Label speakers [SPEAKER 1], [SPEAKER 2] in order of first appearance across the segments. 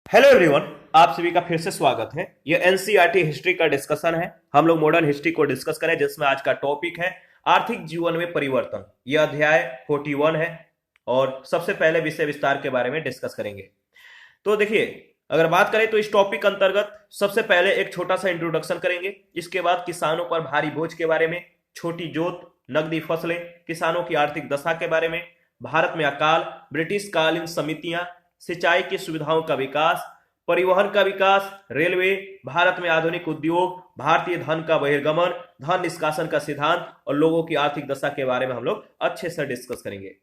[SPEAKER 1] Hello everyone. आप सभी का फिर से स्वागत है। ये एनसीईआरटी हिस्ट्री का डिस्कशन है। हम लोग मॉडर्न हिस्ट्री को डिस्कस करें, जिसमें आज का टॉपिक है आर्थिक जीवन में परिवर्तन। यह अध्याय 41 है और सबसे पहले विषय विस्तार के बारे में डिस्कस करेंगे। तो देखिए, अगर बात करें तो इस टॉपिक अंतर्गत सबसे पहले एक छोटा सा इंट्रोडक्शन करेंगे। इसके बाद किसानों पर भारी बोझ के बारे में, छोटी जोत, नकदी फसलें, किसानों की आर्थिक दशा के बारे में, भारत में अकाल, ब्रिटिश कालीन समितियां, सिंचाई की सुविधाओं का विकास, परिवहन का विकास, रेलवे, भारत में आधुनिक उद्योग, भारतीय धन का बहिर्गमन, धन निष्कासन का सिद्धांत और लोगों की आर्थिक दशा के बारे में हम लोग अच्छे से डिस्कस करेंगे।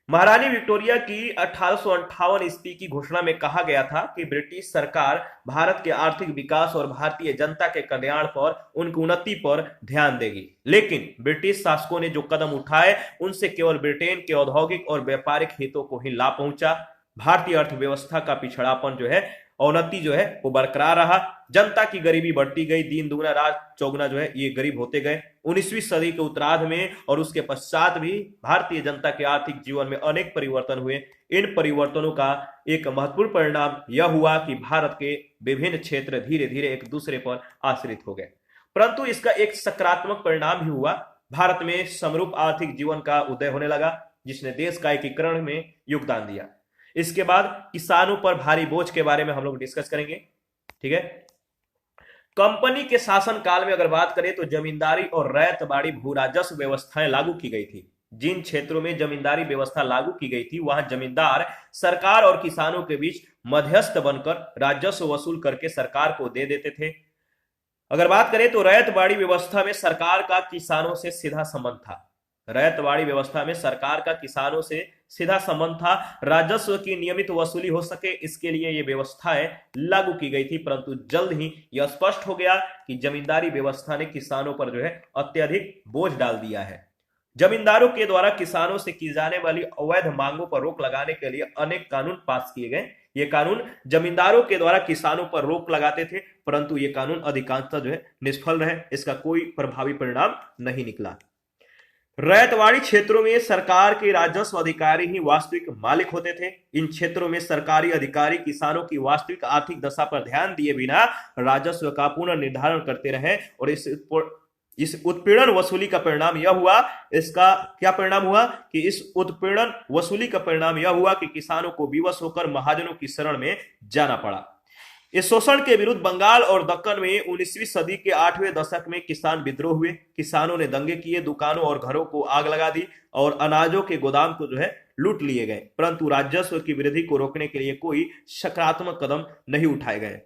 [SPEAKER 1] महारानी विक्टोरिया की 1858 ईस्वी की घोषणा में कहा गया था कि ब्रिटिश सरकार भारत के आर्थिक विकास और भारतीय जनता के कल्याण पर, उनकी उन्नति पर ध्यान देगी। लेकिन ब्रिटिश शासकों ने जो कदम उठाए उनसे केवल ब्रिटेन के औद्योगिक और व्यापारिक हितों को ही लाभ पहुंचा। भारतीय अर्थव्यवस्था का पिछड़ापन जो है, अवनति जो है वो बरकरार रहा। जनता की गरीबी बढ़ती गई, दिन दुगना रात चौगुना जो है ये गरीब होते गए। 19वीं सदी के उत्तरार्ध में और उसके पश्चात भी भारतीय जनता के आर्थिक जीवन में अनेक परिवर्तन हुए। इन परिवर्तनों का एक महत्वपूर्ण परिणाम यह हुआ कि भारत के विभिन्न क्षेत्र धीरे धीरे एक दूसरे पर आश्रित हो गए। परंतु इसका एक सकारात्मक परिणाम भी हुआ। भारत में समरूप आर्थिक जीवन का उदय होने लगा, जिसने देश का एकीकरण में योगदान दिया। इसके बाद किसानों पर भारी बोझ के बारे में हम लोग डिस्कस करेंगे। ठीक है। कंपनी के शासन काल में अगर बात करें तो जमींदारी और रैयतवाड़ी भू राजस्व व्यवस्थाएं लागू की गई थी। जिन क्षेत्रों में जमींदारी व्यवस्था लागू की गई थी, वहां जमींदार सरकार और किसानों के बीच मध्यस्थ बनकर राजस्व वसूल करके सरकार को दे देते थे। अगर बात करें तो रैयतवाड़ी व्यवस्था में सरकार का किसानों से सीधा संबंध था। रैयतवाड़ी व्यवस्था में सरकार का किसानों से सीधा संबंध था। राजस्व की नियमित वसूली हो सके, इसके लिए ये व्यवस्थाएं लागू की गई थी। परंतु जल्द ही यह स्पष्ट हो गया कि जमींदारी व्यवस्था ने किसानों पर जो है अत्यधिक बोझ डाल दिया है। जमींदारों के द्वारा किसानों से की जाने वाली अवैध मांगों पर रोक लगाने के लिए अनेक कानून पास किए गए। ये कानून जमींदारों के द्वारा किसानों पर रोक लगाते थे, परंतु ये कानून अधिकांशतः जो है निष्फल रहे। इसका कोई प्रभावी परिणाम नहीं निकला। रैयतवाड़ी क्षेत्रों में सरकार के राजस्व अधिकारी ही वास्तविक मालिक होते थे। इन क्षेत्रों में सरकारी अधिकारी किसानों की वास्तविक आर्थिक दशा पर ध्यान दिए बिना राजस्व का पुनर्निर्धारण करते रहे और इस उत्पीड़न वसूली का परिणाम यह हुआ। इसका क्या परिणाम हुआ कि इस उत्पीड़न वसूली का परिणाम यह हुआ कि किसानों को विवश होकर महाजनों की शरण में जाना पड़ा। इस शोषण के विरुद्ध बंगाल और दक्कन में 19वीं सदी के 8वें दशक में किसान विद्रोह हुए। किसानों ने दंगे किए, दुकानों और घरों को आग लगा दी और अनाजों के गोदाम को जो है लूट लिए गए। परंतु राजस्व की वृद्धि को रोकने के लिए कोई सकारात्मक कदम नहीं उठाए गए।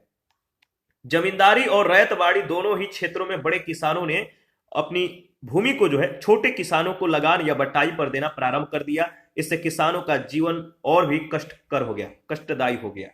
[SPEAKER 1] जमींदारी और रैयतवाड़ी दोनों ही क्षेत्रों में बड़े किसानों ने अपनी भूमि को जो है छोटे किसानों को लगान या बटाई पर देना प्रारंभ कर दिया। इससे किसानों का जीवन और भी कष्टकर हो गया, कष्टदायी हो गया।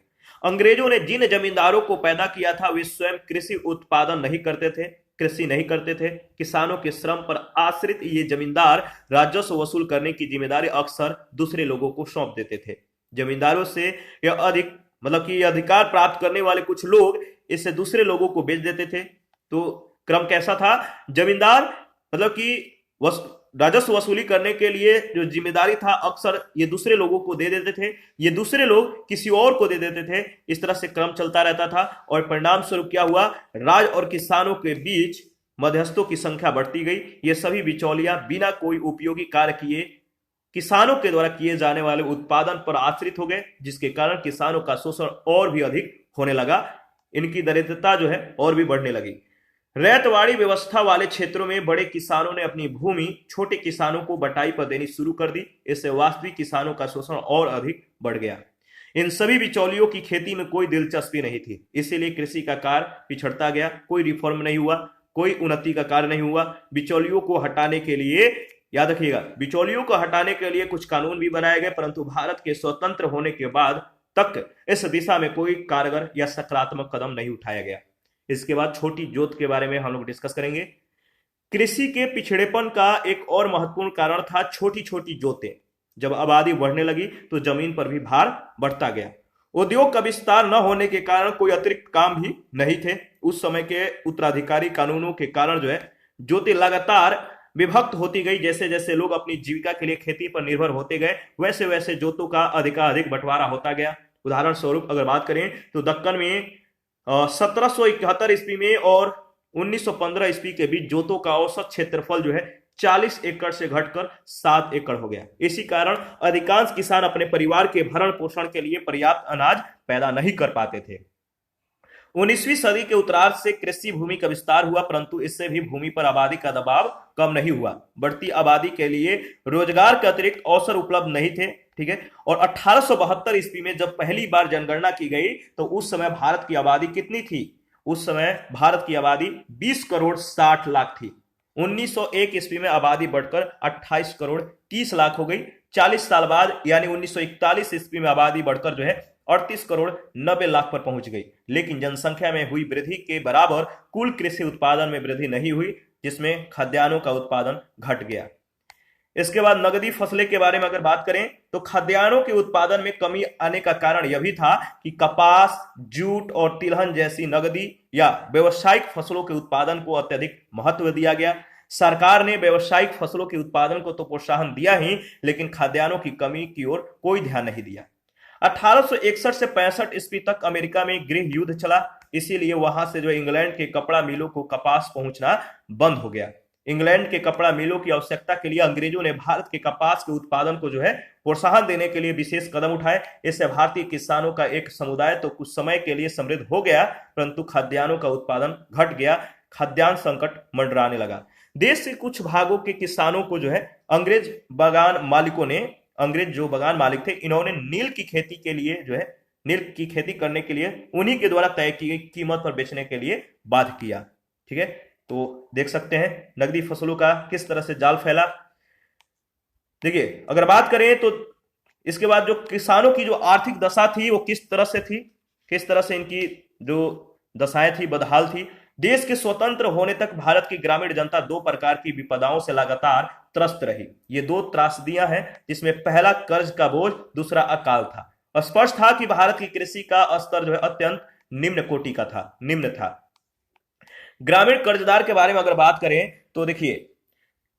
[SPEAKER 1] अंग्रेजों ने जिन जमींदारों को पैदा किया था वे स्वयं कृषि उत्पादन नहीं करते थे, कृषि नहीं करते थे। किसानों के श्रम पर आश्रित ये जमींदार राजस्व वसूल करने की जिम्मेदारी अक्सर दूसरे लोगों को सौंप देते थे। जमींदारों से यह अधिकार प्राप्त करने वाले कुछ लोग इससे दूसरे लोगों को बेच देते थे। तो क्रम कैसा था? जमींदार राजस्व वसूली करने के लिए जो जिम्मेदारी था अक्सर ये दूसरे लोगों को दे देते थे, ये दूसरे लोग किसी और को दे देते थे। इस तरह से क्रम चलता रहता था और परिणाम स्वरूप क्या हुआ? राज और किसानों के बीच मध्यस्थों की संख्या बढ़ती गई। ये सभी बिचौलिया बिना कोई उपयोगी कार्य किए किसानों के द्वारा किए जाने वाले उत्पादन पर आश्रित हो गए, जिसके कारण किसानों का शोषण और भी अधिक होने लगा। इनकी दरिद्रता जो है और भी बढ़ने लगी। रैयतवाड़ी व्यवस्था वाले क्षेत्रों में बड़े किसानों ने अपनी भूमि छोटे किसानों को बटाई पर देनी शुरू कर दी। इससे वास्तविक किसानों का शोषण और अधिक बढ़ गया। इन सभी बिचौलियों की खेती में कोई दिलचस्पी नहीं थी, इसीलिए कृषि का कार्य पिछड़ता गया। कोई रिफॉर्म नहीं हुआ, कोई उन्नति का कार्य नहीं हुआ। बिचौलियों को हटाने के लिए, याद रखिएगा, बिचौलियों को हटाने के लिए कुछ कानून भी बनाए गए, परंतु भारत के स्वतंत्र होने के बाद तक इस दिशा में कोई कारगर या सकारात्मक कदम नहीं उठाया गया। इसके बाद छोटी जोत के बारे में हम लोग डिस्कस करेंगे। कृषि के पिछड़ेपन का एक और महत्वपूर्ण कारण था छोटी छोटी जोतें। जब आबादी बढ़ने लगी तो जमीन पर भी भार बढ़ता गया। उद्योग का विस्तार न होने के कारण कोई अतिरिक्त काम भी नहीं थे। उस समय के उत्तराधिकारी कानूनों के कारण जो है जोतें लगातार विभक्त होती गई। जैसे जैसे लोग अपनी जीविका के लिए खेती पर निर्भर होते गए, वैसे वैसे जोतों का अधिकाधिक बंटवारा होता गया। उदाहरण स्वरूप अगर बात करें तो दक्कन में 1771 ईस्वी में और 1915 ईस्वी के बीच जोतों का औसत क्षेत्रफल जो है 40 एकड़ से घटकर 7 एकड़ हो गया। इसी कारण अधिकांश किसान अपने परिवार के भरण पोषण के लिए पर्याप्त अनाज पैदा नहीं कर पाते थे। 19वीं सदी के उत्तरार्ध से कृषि भूमि का विस्तार हुआ, परंतु इससे भी भूमि पर आबादी का दबाव कम नहीं हुआ। बढ़ती आबादी के लिए रोजगार के अतिरिक्त अवसर उपलब्ध नहीं थे। ठीक है, और 1872 ईस्वी में जब पहली बार जनगणना की गई तो उस समय भारत की आबादी कितनी थी? उस समय भारत की आबादी 20 करोड़ 60 लाख थी। 1901 ईस्वी में आबादी बढ़कर 28 करोड़ 30 लाख हो गई। 40 साल बाद यानी 1941 ईस्वी में आबादी बढ़कर जो है 38 करोड़ 90 लाख पर पहुंच गई। लेकिन जनसंख्या में हुई वृद्धि के बराबर कुल कृषि उत्पादन में वृद्धि नहीं हुई, जिसमें खाद्यान्नों का उत्पादन घट गया। इसके बाद नगदी फसलें के बारे में अगर बात करें तो खाद्यान्नों के उत्पादन में कमी आने का कारण यह भी था कि कपास, जूट और तिलहन जैसी नगदी या व्यावसायिक फसलों के उत्पादन को अत्यधिक महत्व दिया गया। सरकार ने व्यावसायिक फसलों के उत्पादन को तो प्रोत्साहन दिया ही, लेकिन खाद्यान्नों की कमी की ओर कोई ध्यान नहीं दिया। 1861 से 65 ईस्वी तक अमेरिका में गृह युद्ध चला, इसीलिए वहां से जो इंग्लैंड के कपड़ा मिलों को कपास पहुंचना बंद हो गया। इंग्लैंड के कपड़ा मिलों की आवश्यकता के लिए अंग्रेजों ने भारत के कपास के उत्पादन को जो है प्रोत्साहन देने के लिए विशेष कदम उठाए। इससे भारतीय किसानों का एक समुदाय तो कुछ समय के लिए समृद्ध हो गया, परंतु खाद्यान्नों का उत्पादन घट गया। खाद्यान्न संकट मंडराने लगा। देश के कुछ भागों के किसानों को जो है अंग्रेज जो बगान मालिक थे, इन्होंने नील की खेती के लिए जो है नील की खेती करने के लिए उन्हीं के द्वारा तय की गई कीमत पर बेचने के लिए बाध्य किया। ठीक है, तो देख सकते हैं नकदी फसलों का किस तरह से जाल फैला। देखिए, अगर बात करें तो इसके बाद जो किसानों की जो आर्थिक दशा थी वो किस तरह से थी, किस तरह से इनकी जो दशाएं थी बदहाल थी। देश के स्वतंत्र होने तक भारत की ग्रामीण जनता दो प्रकार की विपदाओं से लगातार त्रस्त रही। ये दो त्रासदियां हैं, जिसमें पहला कर्ज का बोझ, दूसरा अकाल था। स्पष्ट था कि भारत की कृषि का स्तर जो है अत्यंत निम्न था। ग्रामीण कर्जदार के बारे में अगर बात करें तो देखिए,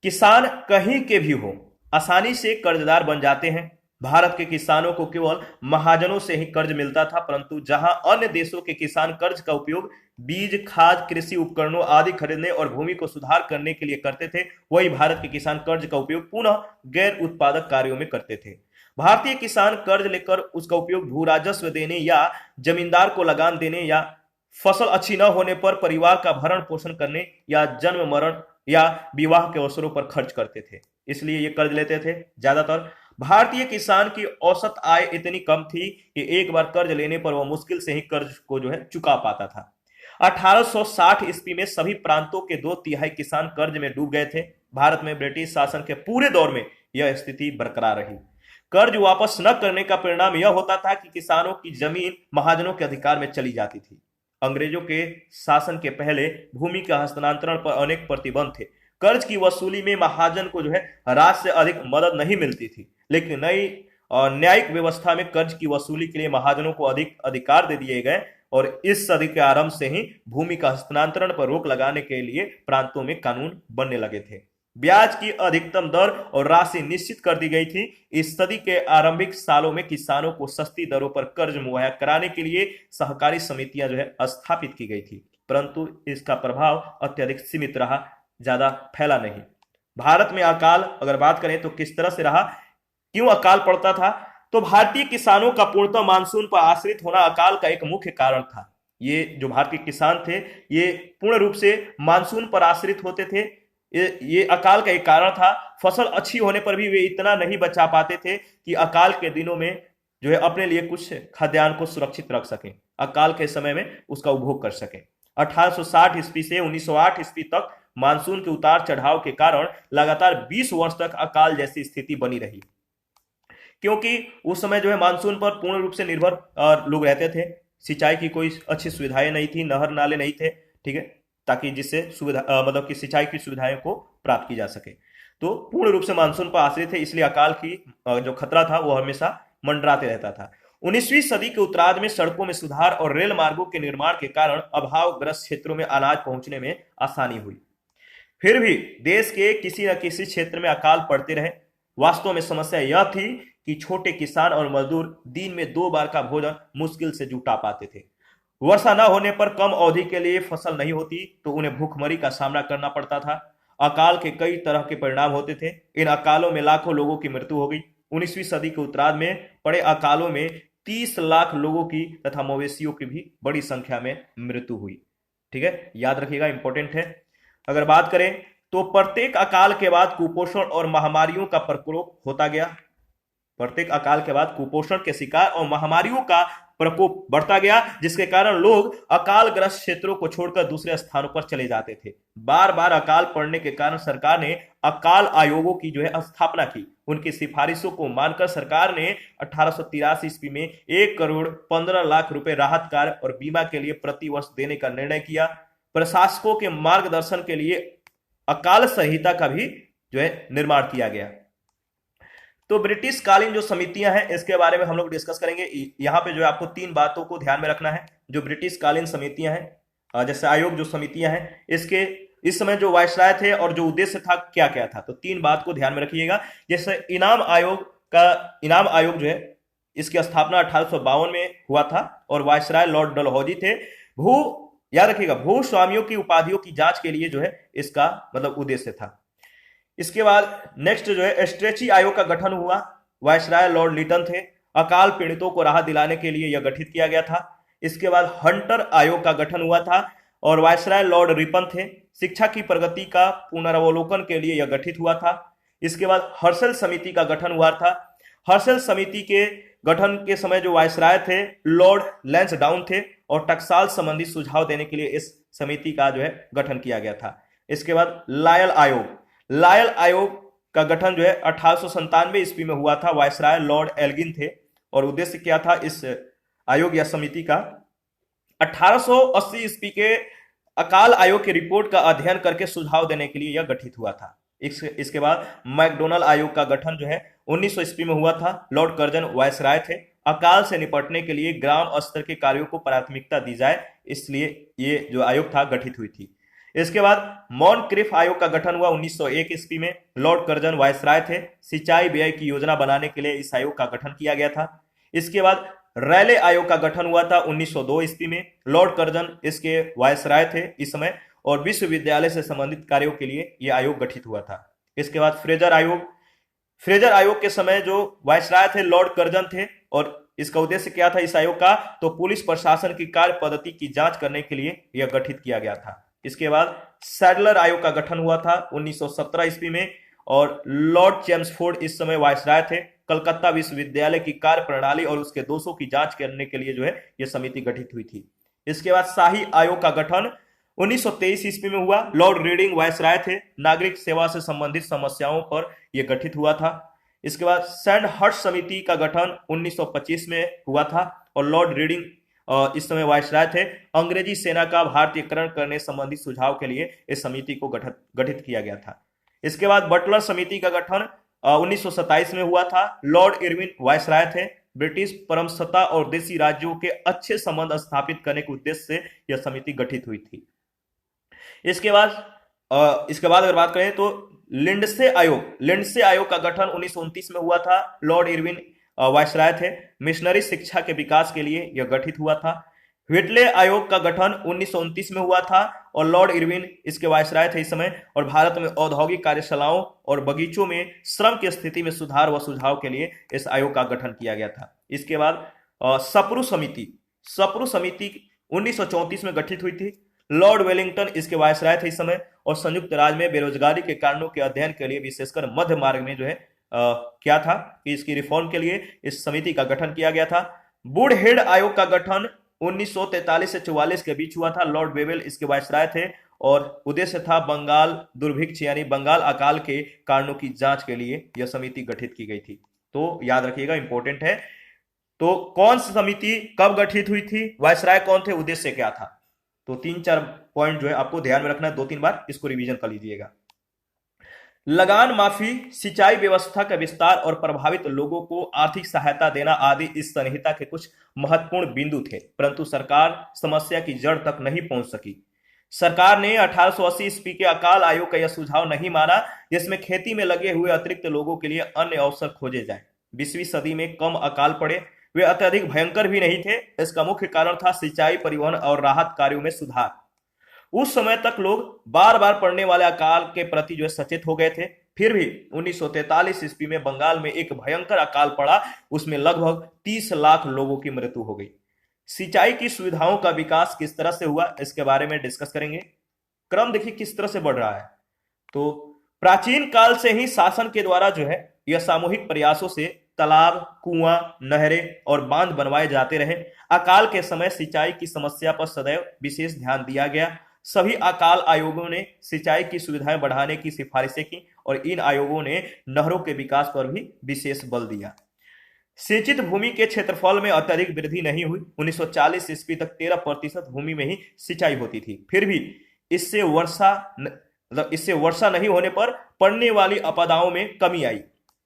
[SPEAKER 1] किसान कहीं के भी हो आसानी से कर्जदार बन जाते हैं। भारत के किसानों को केवल महाजनों से ही कर्ज मिलता था, परंतु जहां अन्य देशों के किसान कर्ज का उपयोग बीज, खाद, कृषि उपकरणों आदि खरीदने और भूमि को सुधार करने के लिए करते थे, वही भारत के किसान कर्ज का उपयोग पुनः गैर उत्पादक कार्यों में करते थे। भारतीय किसान कर्ज लेकर उसका उपयोग भू राजस्व देने या जमींदार को लगान देने या फसल अच्छी न होने पर परिवार का भरण पोषण करने या जन्म मरण या विवाह के अवसरों पर खर्च करते थे, इसलिए ये कर्ज लेते थे। ज्यादातर भारतीय किसान की औसत आय इतनी कम थी कि एक बार कर्ज लेने पर वह मुश्किल से ही कर्ज को जो है चुका पाता था। 1860 ईस्वी में सभी प्रांतों के 2/3 किसान कर्ज में डूब गए थे। भारत में ब्रिटिश शासन के पूरे दौर में यह स्थिति बरकरार रही। कर्ज वापस न करने का परिणाम यह होता था कि किसानों की जमीन महाजनों के अधिकार में चली जाती थी। अंग्रेजों के शासन के पहले भूमि के हस्तांतरण पर अनेक प्रतिबंध थे। कर्ज की वसूली में महाजन को जो है राज्य से अधिक मदद नहीं मिलती थी, लेकिन नई न्यायिक व्यवस्था में कर्ज की वसूली के लिए महाजनों को अधिक अधिकार दे दिए गए और इस सदी के आरंभ से ही भूमि का हस्तांतरण पर रोक लगाने के लिए प्रांतों में कानून बनने लगे थे। ब्याज की अधिकतम दर और राशि निश्चित कर दी गई थी। इस सदी के आरंभिक सालों में किसानों को सस्ती दरों पर कर्ज मुहैया कराने के लिए सहकारी समितियां जो है स्थापित की गई थी, परंतु इसका प्रभाव अत्यधिक सीमित रहा, ज्यादा फैला नहीं। भारत में अकाल अगर बात करें तो किस तरह से रहा, क्यों अकाल पड़ता था, तो भारतीय किसानों का पूर्णतः मानसून पर आश्रित होना अकाल का एक मुख्य कारण था। ये जो भारतीय किसान थे ये पूर्ण रूप से मानसून पर आश्रित होते थे। ये अकाल का एक कारण था। फसल अच्छी होने पर भी वे इतना नहीं बचा पाते थे कि अकाल के दिनों में जो है अपने लिए कुछ खाद्यान्न को सुरक्षित रख सकें, अकाल के समय में उसका उपभोग कर सकें। 1860 ईस्वी से 1908 ईस्वी तक मानसून के उतार चढ़ाव के कारण लगातार 20 वर्ष तक अकाल जैसी स्थिति बनी रही, क्योंकि उस समय जो है मानसून पर पूर्ण रूप से निर्भर लोग रहते थे। सिंचाई की कोई अच्छी सुविधाएं नहीं थी, नहर नाले नहीं थे, ठीक है, ताकि जिससे सुविधा मतलब कि सिंचाई की सुविधाएं को प्राप्त की जा सके। तो पूर्ण रूप से मानसून पर आश्रित थे, इसलिए अकाल की जो खतरा था वो हमेशा मंडराते रहता था। 19वीं सदी के उत्तरार्ध में सड़कों में सुधार और रेल मार्गों के निर्माण के कारण अभावग्रस्त क्षेत्रों में अनाज पहुंचने में आसानी हुई। फिर भी देश के किसी न किसी क्षेत्र में अकाल पड़ते रहे। वास्तव में समस्या यह थी कि छोटे किसान और मजदूर दिन में 2 बार का भोजन मुश्किल से जुटा पाते थे। वर्षा न होने पर कम अवधि के लिए फसल नहीं होती तो उन्हें भूखमरी का सामना करना पड़ता था। अकाल के कई तरह के परिणाम होते थे। इन अकालों में लाखों लोगों की मृत्यु हो गई। 19वीं सदी के उत्तरार्ध में पड़े अकालों में 30 लाख लोगों की तथा मवेशियों की भी बड़ी संख्या में मृत्यु हुई। ठीक है, याद रखिएगा, इंपॉर्टेंट है। अगर बात करें तो प्रत्येक अकाल के बाद कुपोषण और महामारियों का प्रकोप होता गया। प्रत्येक अकाल के बाद कुपोषण के शिकार और महामारियों का प्रकोप बढ़ता गया, जिसके कारण लोग अकालग्रस्त क्षेत्रों को छोड़कर दूसरे स्थानों पर चले जाते थे। बार बार अकाल पड़ने के कारण सरकार ने अकाल आयोगों की स्थापना की। उनकी सिफारिशों को मानकर सरकार ने 1883 ईस्वी में 1,15,00,000 रुपए राहत कार्य और बीमा के लिए प्रतिवर्ष देने का निर्णय किया। प्रशासकों के मार्गदर्शन के लिए अकाल संहिता का भी निर्माण किया गया। तो ब्रिटिश कालीन जो समितियां हैं इसके बारे में हम लोग डिस्कस करेंगे। यहाँ पे आपको 3 बातों को ध्यान में रखना है। जो ब्रिटिश कालीन समितियां हैं, जैसे आयोग जो समितियां हैं, इसके इस समय जो वायसराय थे और जो उद्देश्य था क्या क्या था, तो 3 बात को ध्यान में रखिएगा। जैसे इनाम आयोग इसकी स्थापना 1852 में हुआ था और वायसराय लॉर्ड डलहौजी थे। याद रखिएगा, भू स्वामियों की उपाधियों की जांच के लिए इसका उद्देश्य था। इसके बाद नेक्स्ट स्ट्रेची आयोग का गठन हुआ। वायसराय लॉर्ड लिटन थे। अकाल पीड़ितों को राहत दिलाने के लिए यह गठित किया गया था। इसके बाद हंटर आयोग का गठन हुआ था और वायसराय लॉर्ड रिपन थे। शिक्षा की प्रगति का पुनरावलोकन के लिए यह गठित हुआ था। इसके बाद हर्षल समिति का गठन हुआ था। हर्षल समिति के गठन के समय जो वायसराय थे लॉर्ड लैंसडाउन थे और टकसाल संबंधी सुझाव देने के लिए इस समिति का गठन किया गया था। इसके बाद लायल आयोग का गठन 1897 ईस्वी में हुआ था। वायसराय लॉर्ड एल्गिन थे और उद्देश्य क्या था इस आयोग या समिति का? 1880 ईस्वी के अकाल आयोग की रिपोर्ट का अध्ययन करके सुझाव देने के लिए यह गठित हुआ था। इसके बाद मैकडोनल्ड आयोग का गठन 1900 ईस्वी में हुआ था। लॉर्ड कर्जन वायसराय थे। अकाल से निपटने के लिए ग्राम स्तर के कार्यों को प्राथमिकता दी जाए, इसलिए ये जो आयोग था गठित हुई थी। इसके बाद मॉनक्रिफ आयोग का गठन हुआ 1901 ईस्वी में। लॉर्ड कर्जन वायसराय थे। सिंचाई व्यय की योजना बनाने के लिए इस आयोग का गठन किया गया था। इसके बाद रैले आयोग का गठन हुआ था 1902 ईस्वी में। लॉर्ड कर्जन इसके वायसराय थे इस समय और विश्वविद्यालय से संबंधित कार्यों के लिए यह आयोग गठित हुआ था। इसके बाद फ्रेजर आयोग के समय जो वायसराय थे लॉर्ड कर्जन थे और इसका उद्देश्य क्या था इस आयोग का? तो पुलिस प्रशासन की कार्य पद्धति की जांच करने के लिए यह गठित किया गया था। इसके बाद सैडलर आयोग का गठन हुआ था 1917 ईस्वी में और लॉर्ड चेम्सफोर्ड इस समय वायसराय थे। कलकत्ता विश्वविद्यालय की कार्य प्रणाली और उसके दोषों की जांच करने के लिए यह समिति गठित हुई थी। इसके बाद शाही आयोग का गठन 1923 ईस्वी में हुआ। लॉर्ड रीडिंग वायसराय थे। नागरिक सेवा से संबंधित समस्याओं पर यह गठित हुआ था। इसके बाद सैंडहर्स्ट समिति का गठन 1925 में हुआ था और लॉर्ड रीडिंग इस समय वायसराय थे। अंग्रेजी सेना का भारतीयकरण करने संबंधी सुझाव के लिए इस समिति को गठित किया गया था। इसके बाद बटलर समिति का गठन 1927 में हुआ था। लॉर्ड इरविन वायसराय थे। ब्रिटिश परमसत्ता और देशी राज्यों के अच्छे संबंध स्थापित करने के उद्देश्य से यह समिति गठित हुई थी। इसके बाद अगर बात करें तो लिंडसे आयोग का गठन 1929 में हुआ था। लॉर्ड इरविन वायसराय थे। मिशनरी शिक्षा के विकास के लिए यह गठित हुआ था। व्हिटले आयोग का गठन 1929 में हुआ था और लॉर्ड इरविन इसके वायसराय थे इस समय और भारत में औद्योगिक कार्यशालाओं और बगीचों में श्रम की स्थिति में सुधार व सुझाव के लिए इस आयोग का गठन किया गया था। इसके बाद सप्रू समिति 1934 में गठित हुई थी। लॉर्ड वेलिंगटन इसके वायसराय थे इस समय और संयुक्त राज्य में बेरोजगारी के कारणों के अध्ययन के लिए विशेषकर मध्य मार्ग में क्या था कि इसकी रिफॉर्म के लिए इस समिति का गठन किया गया था। वुडहेड आयोग का गठन 1943 से 44 के बीच हुआ था। लॉर्ड वेवेल इसके वायसराय थे और उद्देश्य था बंगाल दुर्भिक्ष यानी बंगाल अकाल के कारणों की जांच के लिए यह समिति गठित की गई थी। तो याद रखिएगा, इंपॉर्टेंट है। तो कौन सी समिति कब गठित हुई थी, वायसराय कौन थे, उद्देश्य क्या था? तो 3-4 पॉइंट आपको ध्यान में रखना है। 2-3 बार इसको रिवीजन कर लीजिएगा। लगान माफी, सिंचाई व्यवस्था का विस्तार और प्रभावित लोगों को आर्थिक सहायता देना आदि इस संहिता के कुछ महत्वपूर्ण बिंदु थे, परंतु सरकार समस्या की जड़ तक नहीं पहुंच सकी। सरकार ने 1880 ईस्वी के अकाल आयोग का यह सुझाव नहीं माना जिसमें खेती में लगे हुए अतिरिक्त लोगों के लिए अन्य अवसर खोजे जाए। 20वीं सदी में कम अकाल पड़े, वे अत्यधिक भयंकर भी नहीं थे। इसका मुख्य कारण था सिंचाई, परिवहन और राहत कार्यों में सुधार। उस समय तक लोग बार बार पड़ने वाले अकाल के प्रति जो है सचेत हो गए थे। फिर भी 1943 ईस्वी में बंगाल में एक भयंकर अकाल पड़ा, उसमें लगभग 30 लाख लोगों की मृत्यु हो गई। सिंचाई की सुविधाओं का विकास किस तरह से हुआ, इसके बारे में डिस्कस करेंगे। क्रम देखिए किस तरह से बढ़ रहा है। तो प्राचीन काल से ही शासन के द्वारा जो है यह सामूहिक प्रयासों से तालाब, कुआं, नहरें और बांध बनवाए जाते रहे। अकाल के समय सिंचाई की समस्या पर सदैव विशेष ध्यान दिया गया। सभी अकाल आयोगों ने सिंचाई की सुविधाएं बढ़ाने की सिफारिशें की और इन आयोगों ने नहरों के विकास पर भी विशेष बल दिया। सिंचित भूमि के क्षेत्रफल में अत्यधिक वृद्धि नहीं हुई। 1940 ईस्वी तक 13% भूमि में ही सिंचाई होती थी। फिर भी इससे वर्षा नहीं होने पर पड़ने वाली आपदाओं में कमी आई।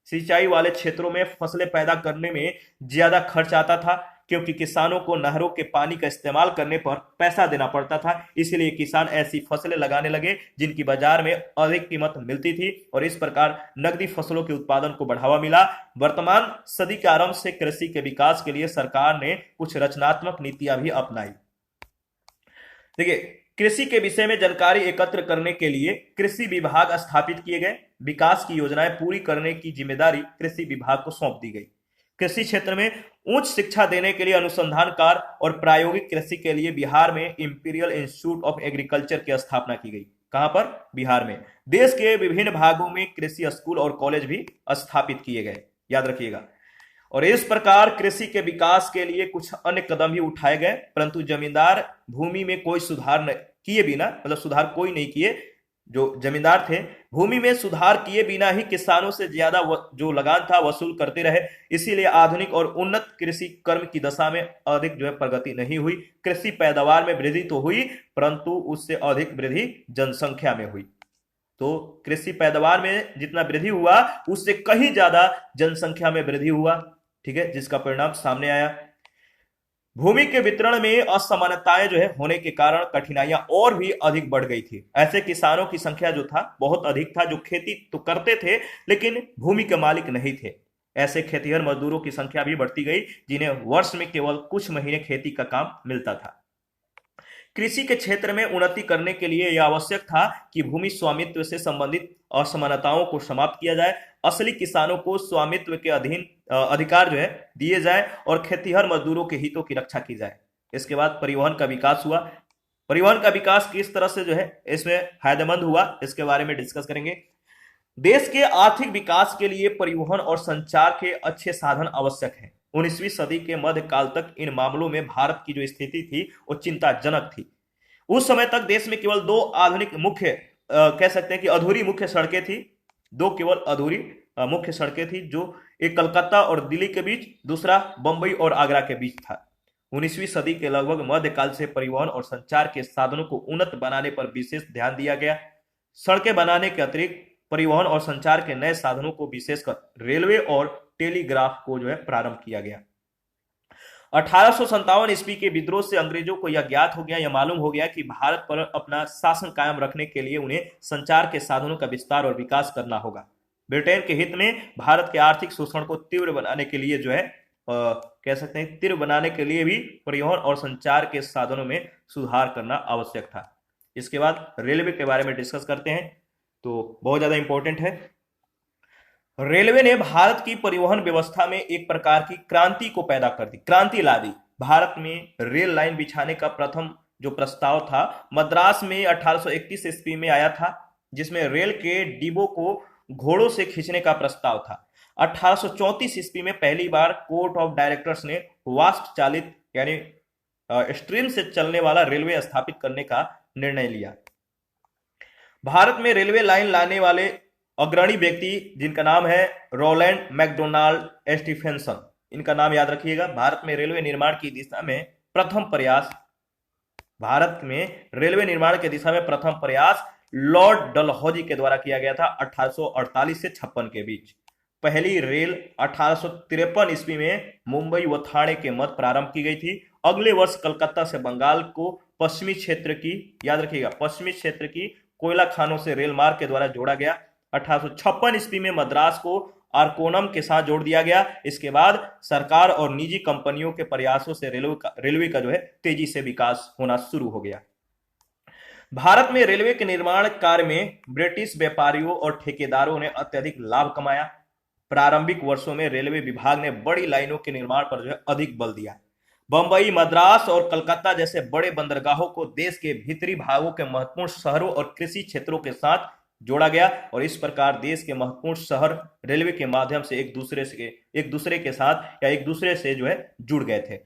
[SPEAKER 1] सिंचाई वाले क्षेत्रों में फसलें पैदा करने में ज्यादा खर्च आता था, क्योंकि किसानों को नहरों के पानी का इस्तेमाल करने पर पैसा देना पड़ता था। इसलिए किसान ऐसी फसलें लगाने लगे जिनकी बाजार में अधिक कीमत मिलती थी और इस प्रकार नकदी फसलों के उत्पादन को बढ़ावा मिला। वर्तमान सदी के आरंभ से कृषि के विकास के लिए सरकार ने कुछ रचनात्मक नीतियां भी अपनाई। देखिए, कृषि के विषय में जानकारी एकत्र करने के लिए कृषि विभाग स्थापित किए गए। विकास की योजनाएं पूरी करने की जिम्मेदारी कृषि विभाग को सौंप दी गई। कृषि क्षेत्र में उच्च शिक्षा देने के लिए अनुसंधान कार्य और प्रायोगिक कृषि के लिए बिहार में इंपीरियल इंस्टीट्यूट ऑफ एग्रीकल्चर की स्थापना की गई। कहां पर? बिहार में। देश के विभिन्न भागों में कृषि स्कूल और कॉलेज भी स्थापित किए गए, याद रखिएगा। और इस प्रकार कृषि के विकास के लिए कुछ अन्य कदम भी उठाए गए, परंतु जमींदार भूमि में कोई सुधार किए बिना, मतलब सुधार कोई नहीं किए, जो जमींदार थे भूमि में सुधार किए बिना ही किसानों से ज्यादा जो लगान था वसूल करते रहे। इसीलिए आधुनिक और उन्नत कृषि कर्म की दशा में अधिक जो है प्रगति नहीं हुई। कृषि पैदावार में वृद्धि तो हुई, परंतु उससे अधिक वृद्धि जनसंख्या में हुई। तो कृषि पैदावार में जितना वृद्धि हुआ उससे कहीं ज्यादा जनसंख्या में वृद्धि हुआ, ठीक है, जिसका परिणाम सामने आया। भूमि के वितरण में असमानताएं जो है होने के कारण कठिनाइयां और भी अधिक बढ़ गई थी। ऐसे किसानों की संख्या जो था बहुत अधिक था, जो खेती तो करते थे लेकिन भूमि के मालिक नहीं थे। ऐसे खेतिहर मजदूरों की संख्या भी बढ़ती गई, जिन्हें वर्ष में केवल कुछ महीने खेती का काम मिलता था। कृषि के क्षेत्र में उन्नति करने के लिए यह आवश्यक था कि भूमि स्वामित्व से संबंधित असमानताओं को समाप्त किया जाए, असली किसानों को स्वामित्व के अधीन अधिकार जो है दिए जाए और खेतीहर मजदूरों के हितों की रक्षा की जाए। इसके बाद परिवहन का विकास हुआ। परिवहन का विकास किस तरह से जो है इसमें फायदेमंद हुआ, इसके बारे में डिस्कस करेंगे। देश के आर्थिक विकास के लिए परिवहन और संचार के अच्छे साधन आवश्यक हैं। 19वीं सदी के मध्यकाल तक इन मामलों में भारत की जो स्थिति थी वो चिंताजनक थी। उस समय तक देश में केवल दो आधुनिक मुख्य कह सकते हैं कि अधूरी मुख्य सड़कें थी। दो केवल अधूरी मुख्य सड़कें थी, जो एक कलकत्ता और दिल्ली के बीच, दूसरा बंबई और आगरा के बीच था। 19वीं सदी के लगभग मध्यकाल से परिवहन और संचार के साधनों को उन्नत बनाने पर विशेष ध्यान दिया गया। सड़कें बनाने के अतिरिक्त परिवहन और संचार के नए साधनों को, विशेषकर रेलवे और टेलीग्राफ को जो है प्रारंभ किया गया। 1857 ईस्वी के विद्रोह से अंग्रेजों को यह ज्ञात हो गया, यह मालूम हो गया कि भारत पर अपना शासन कायम रखने के लिए उन्हें संचार के साधनों का विस्तार और विकास करना होगा। ब्रिटेन के हित में भारत के आर्थिक शोषण को तीव्र बनाने के लिए जो है कह सकते हैं तीव्र बनाने के लिए भी परिवहन और संचार के साधनों में सुधार करना आवश्यक था। इसके बाद रेलवे के बारे में डिस्कस करते हैं, तो बहुत ज्यादा इंपॉर्टेंट है। रेलवे ने भारत की परिवहन व्यवस्था में एक प्रकार की क्रांति को पैदा कर दी, क्रांति ला दी। भारत में रेल लाइन बिछाने का प्रथम जो प्रस्ताव था मद्रास में 1831 ईस्वी में आया था, जिसमें रेल के डिब्बों को घोड़ों से खींचने का प्रस्ताव था। 1834 ईस्वी में पहली बार कोर्ट ऑफ डायरेक्टर्स ने वाष्प चालित यानी स्ट्रीम से चलने वाला रेलवे स्थापित करने का निर्णय लिया। भारत में रेलवे लाइन लाने वाले अग्रणी व्यक्ति जिनका नाम है रोलैंड मैकडोनाल्ड स्टीफेंसन, इनका नाम याद रखिएगा। भारत में रेलवे निर्माण की दिशा में प्रथम प्रयास लॉर्ड डलहौजी के द्वारा किया गया था 1848 से 56 के बीच। पहली रेल 1853 ईस्वी में मुंबई व ठाणे के मध्य प्रारंभ की गई थी। अगले वर्ष कलकत्ता से बंगाल को पश्चिमी क्षेत्र की, याद रखिएगा, पश्चिमी क्षेत्र की कोयला खानों से रेल मार्ग के द्वारा जोड़ा गया। 1856 ईस्वी में मद्रास को आरकोनम के साथ जोड़ दिया गया। इसके बाद सरकार और निजी कंपनियों के प्रयासों से रेलवे का जो है तेजी से विकास होना शुरू हो गया। भारत में रेलवे के निर्माण कार्य में ब्रिटिश व्यापारियों और ठेकेदारों ने अत्यधिक लाभ कमाया। प्रारंभिक वर्षों में रेलवे विभाग ने बड़ी लाइनों के निर्माण पर जो है अधिक बल दिया। बंबई, मद्रास और कलकत्ता जैसे बड़े बंदरगाहों को देश के भीतरी भागों के महत्वपूर्ण शहरों और कृषि क्षेत्रों के साथ जोड़ा गया और इस प्रकार देश के महत्वपूर्ण शहर रेलवे के माध्यम से एक दूसरे के साथ या एक दूसरे से जो है जुड़ गए थे।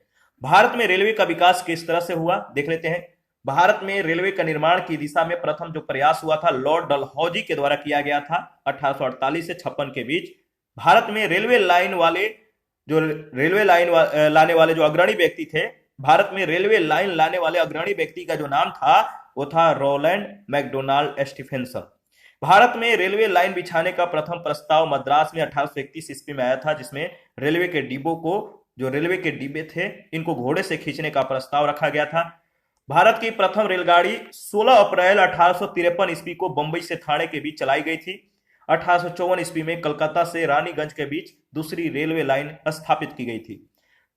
[SPEAKER 1] भारत में रेलवे का विकास किस तरह से हुआ देख लेते हैं। भारत में रेलवे का निर्माण की दिशा में प्रथम जो प्रयास हुआ था लॉर्ड डलहौजी के द्वारा किया गया था 1848 से 56 के बीच। भारत में रेलवे लाइन लाने वाले जो अग्रणी व्यक्ति थे, भारत में रेलवे लाइन लाने वाले अग्रणी व्यक्ति का जो नाम था वो था रोलैंड मैकडोनाल्ड स्टीफेंसन। भारत में रेलवे लाइन बिछाने का प्रथम प्रस्ताव मद्रास में 1831 ईस्वी में आया था, जिसमें रेलवे के डिब्बे थे इनको घोड़े से खींचने का प्रस्ताव रखा गया था। भारत की प्रथम रेलगाड़ी 16 अप्रैल 1853 ईस्वी को बंबई से ठाणे के बीच चलाई गई थी। 1854 ईस्वी में कलकत्ता से रानीगंज के बीच दूसरी रेलवे लाइन स्थापित की गई थी।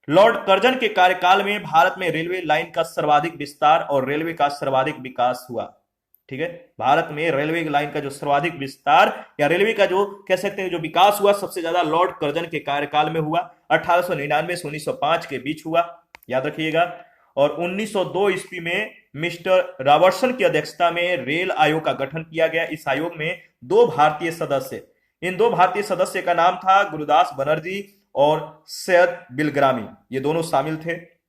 [SPEAKER 1] लॉर्ड कर्जन के कार्यकाल में भारत में रेलवे लाइन का सर्वाधिक विस्तार और रेलवे का सर्वाधिक विकास हुआ। ठीक है, भारत में रेलवे लाइन का जो सर्वाधिक विस्तार या रेलवे का जो कह सकते हैं जो विकास हुआ सबसे ज्यादा लॉर्ड कर्जन के कार्यकाल में हुआ। 1899 से 1905 के बीच हुआ, याद रखिएगा। और 1902 ईस्वी में मिस्टर रॉबर्टसन की अध्यक्षता में रेल आयोग का गठन किया गया। इस आयोग में दो भारतीय सदस्य, इन दो भारतीय सदस्य का नाम था गुरुदास बनर्जी और सैयद बिलग्रामी, ये दोनों शामिल थे।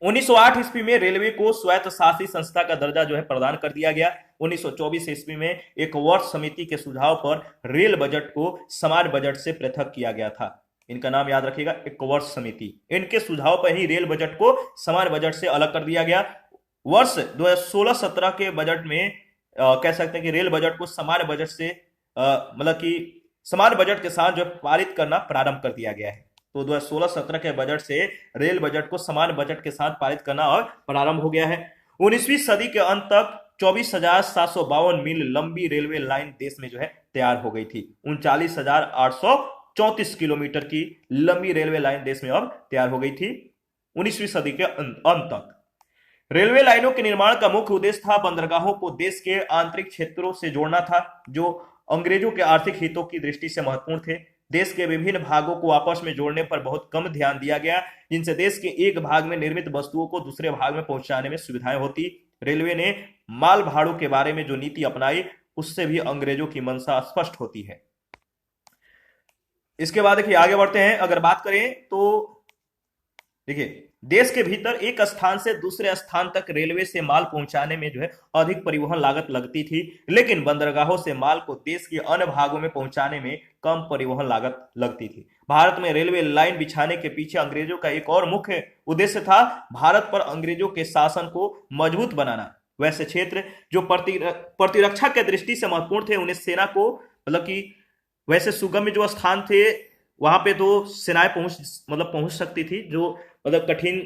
[SPEAKER 1] 1908 ईस्वी में रेलवे को स्वायत्त शासी संस्था का दर्जा जो है प्रदान कर दिया गया। 1924 ईस्वी में एक वर्ष समिति के सुझाव पर रेल बजट को समान बजट से पृथक किया गया था। इनका नाम याद रखिएगा, एक वर्ष समिति। इनके सुझाव पर ही रेल बजट को समान बजट से अलग कर दिया गया। वर्ष 2016-17 के बजट में कह सकते हैं कि रेल बजट को समान बजट से मतलब कि समान बजट के साथ जो पारित करना प्रारंभ कर दिया गया है। तो 2016-17 के बजट से रेल बजट को समान बजट के साथ पारित करना और प्रारंभ हो गया है। 19वीं सदी के अंत तक 24,752 मील लंबी रेलवे लाइन देश में जो है तैयार हो गई थी। 39,834 किलोमीटर की लंबी रेलवे लाइन देश में अब तैयार हो गई थी 19वीं सदी के अंत तक। रेलवे लाइनों के निर्माण का मुख्य उद्देश्य था बंदरगाहों को देश के आंतरिक क्षेत्रों से जोड़ना था, जो अंग्रेजों के आर्थिक हितों की दृष्टि से महत्वपूर्ण थे। देश के विभिन्न भागों को आपस में जोड़ने पर बहुत कम ध्यान दिया गया, जिनसे देश के एक भाग में निर्मित वस्तुओं को दूसरे भाग में पहुंचाने में सुविधाएं होती। रेलवे ने माल भाड़ों के बारे में जो नीति अपनाई उससे भी अंग्रेजों की मंशा स्पष्ट होती है। इसके बाद देखिए आगे बढ़ते हैं। अगर बात करें तो देखिए देश के भीतर एक स्थान से दूसरे स्थान तक रेलवे से माल पहुंचाने में जो है अधिक परिवहन लागत लगती थी, लेकिन बंदरगाहों से माल को देश के अन्य भागों में पहुंचाने में कम परिवहन लागत लगती थी। भारत में रेलवे लाइन बिछाने के पीछे अंग्रेजों का एक और मुख्य उद्देश्य था भारत पर अंग्रेजों के शासन को मजबूत बनाना। वैसे क्षेत्र जो प्रतिरक्षा के दृष्टि से महत्वपूर्ण थे उन्हें सेना को मतलब कि वैसे सुगम्य जो स्थान थे वहां पे तो सेनाएं पहुंच सकती थी। जो मतलब कठिन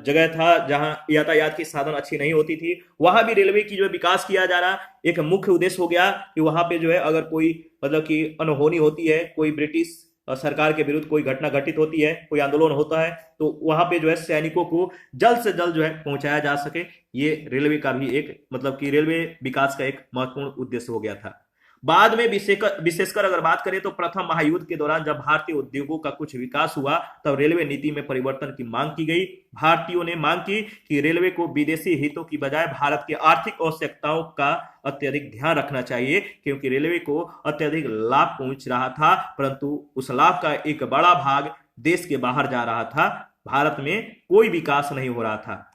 [SPEAKER 1] जगह था जहां यातायात की साधन अच्छी नहीं होती थी, वहां भी रेलवे की जो विकास किया जाना एक मुख्य उद्देश्य हो गया कि वहां पे जो है अगर कोई मतलब कि अनहोनी होती है, कोई ब्रिटिश सरकार के विरुद्ध कोई घटना घटित होती है, कोई आंदोलन होता है, तो वहां पे जो है सैनिकों को जल्द से जल्द जो है पहुंचाया जा सके। ये रेलवे का भी एक मतलब कि रेलवे विकास का एक महत्वपूर्ण उद्देश्य हो गया था। बाद में विशेषकर अगर बात करें तो प्रथम महायुद्ध के दौरान जब भारतीय उद्योगों का कुछ विकास हुआ तब रेलवे नीति में परिवर्तन की मांग की गई। भारतीयों ने मांग की कि रेलवे को विदेशी हितों की बजाय भारत की आर्थिक आवश्यकताओं का अत्यधिक ध्यान रखना चाहिए, क्योंकि रेलवे को अत्यधिक लाभ पहुंच रहा था, परंतु उस लाभ का एक बड़ा भाग देश के बाहर जा रहा था। भारत में कोई विकास नहीं हो रहा था।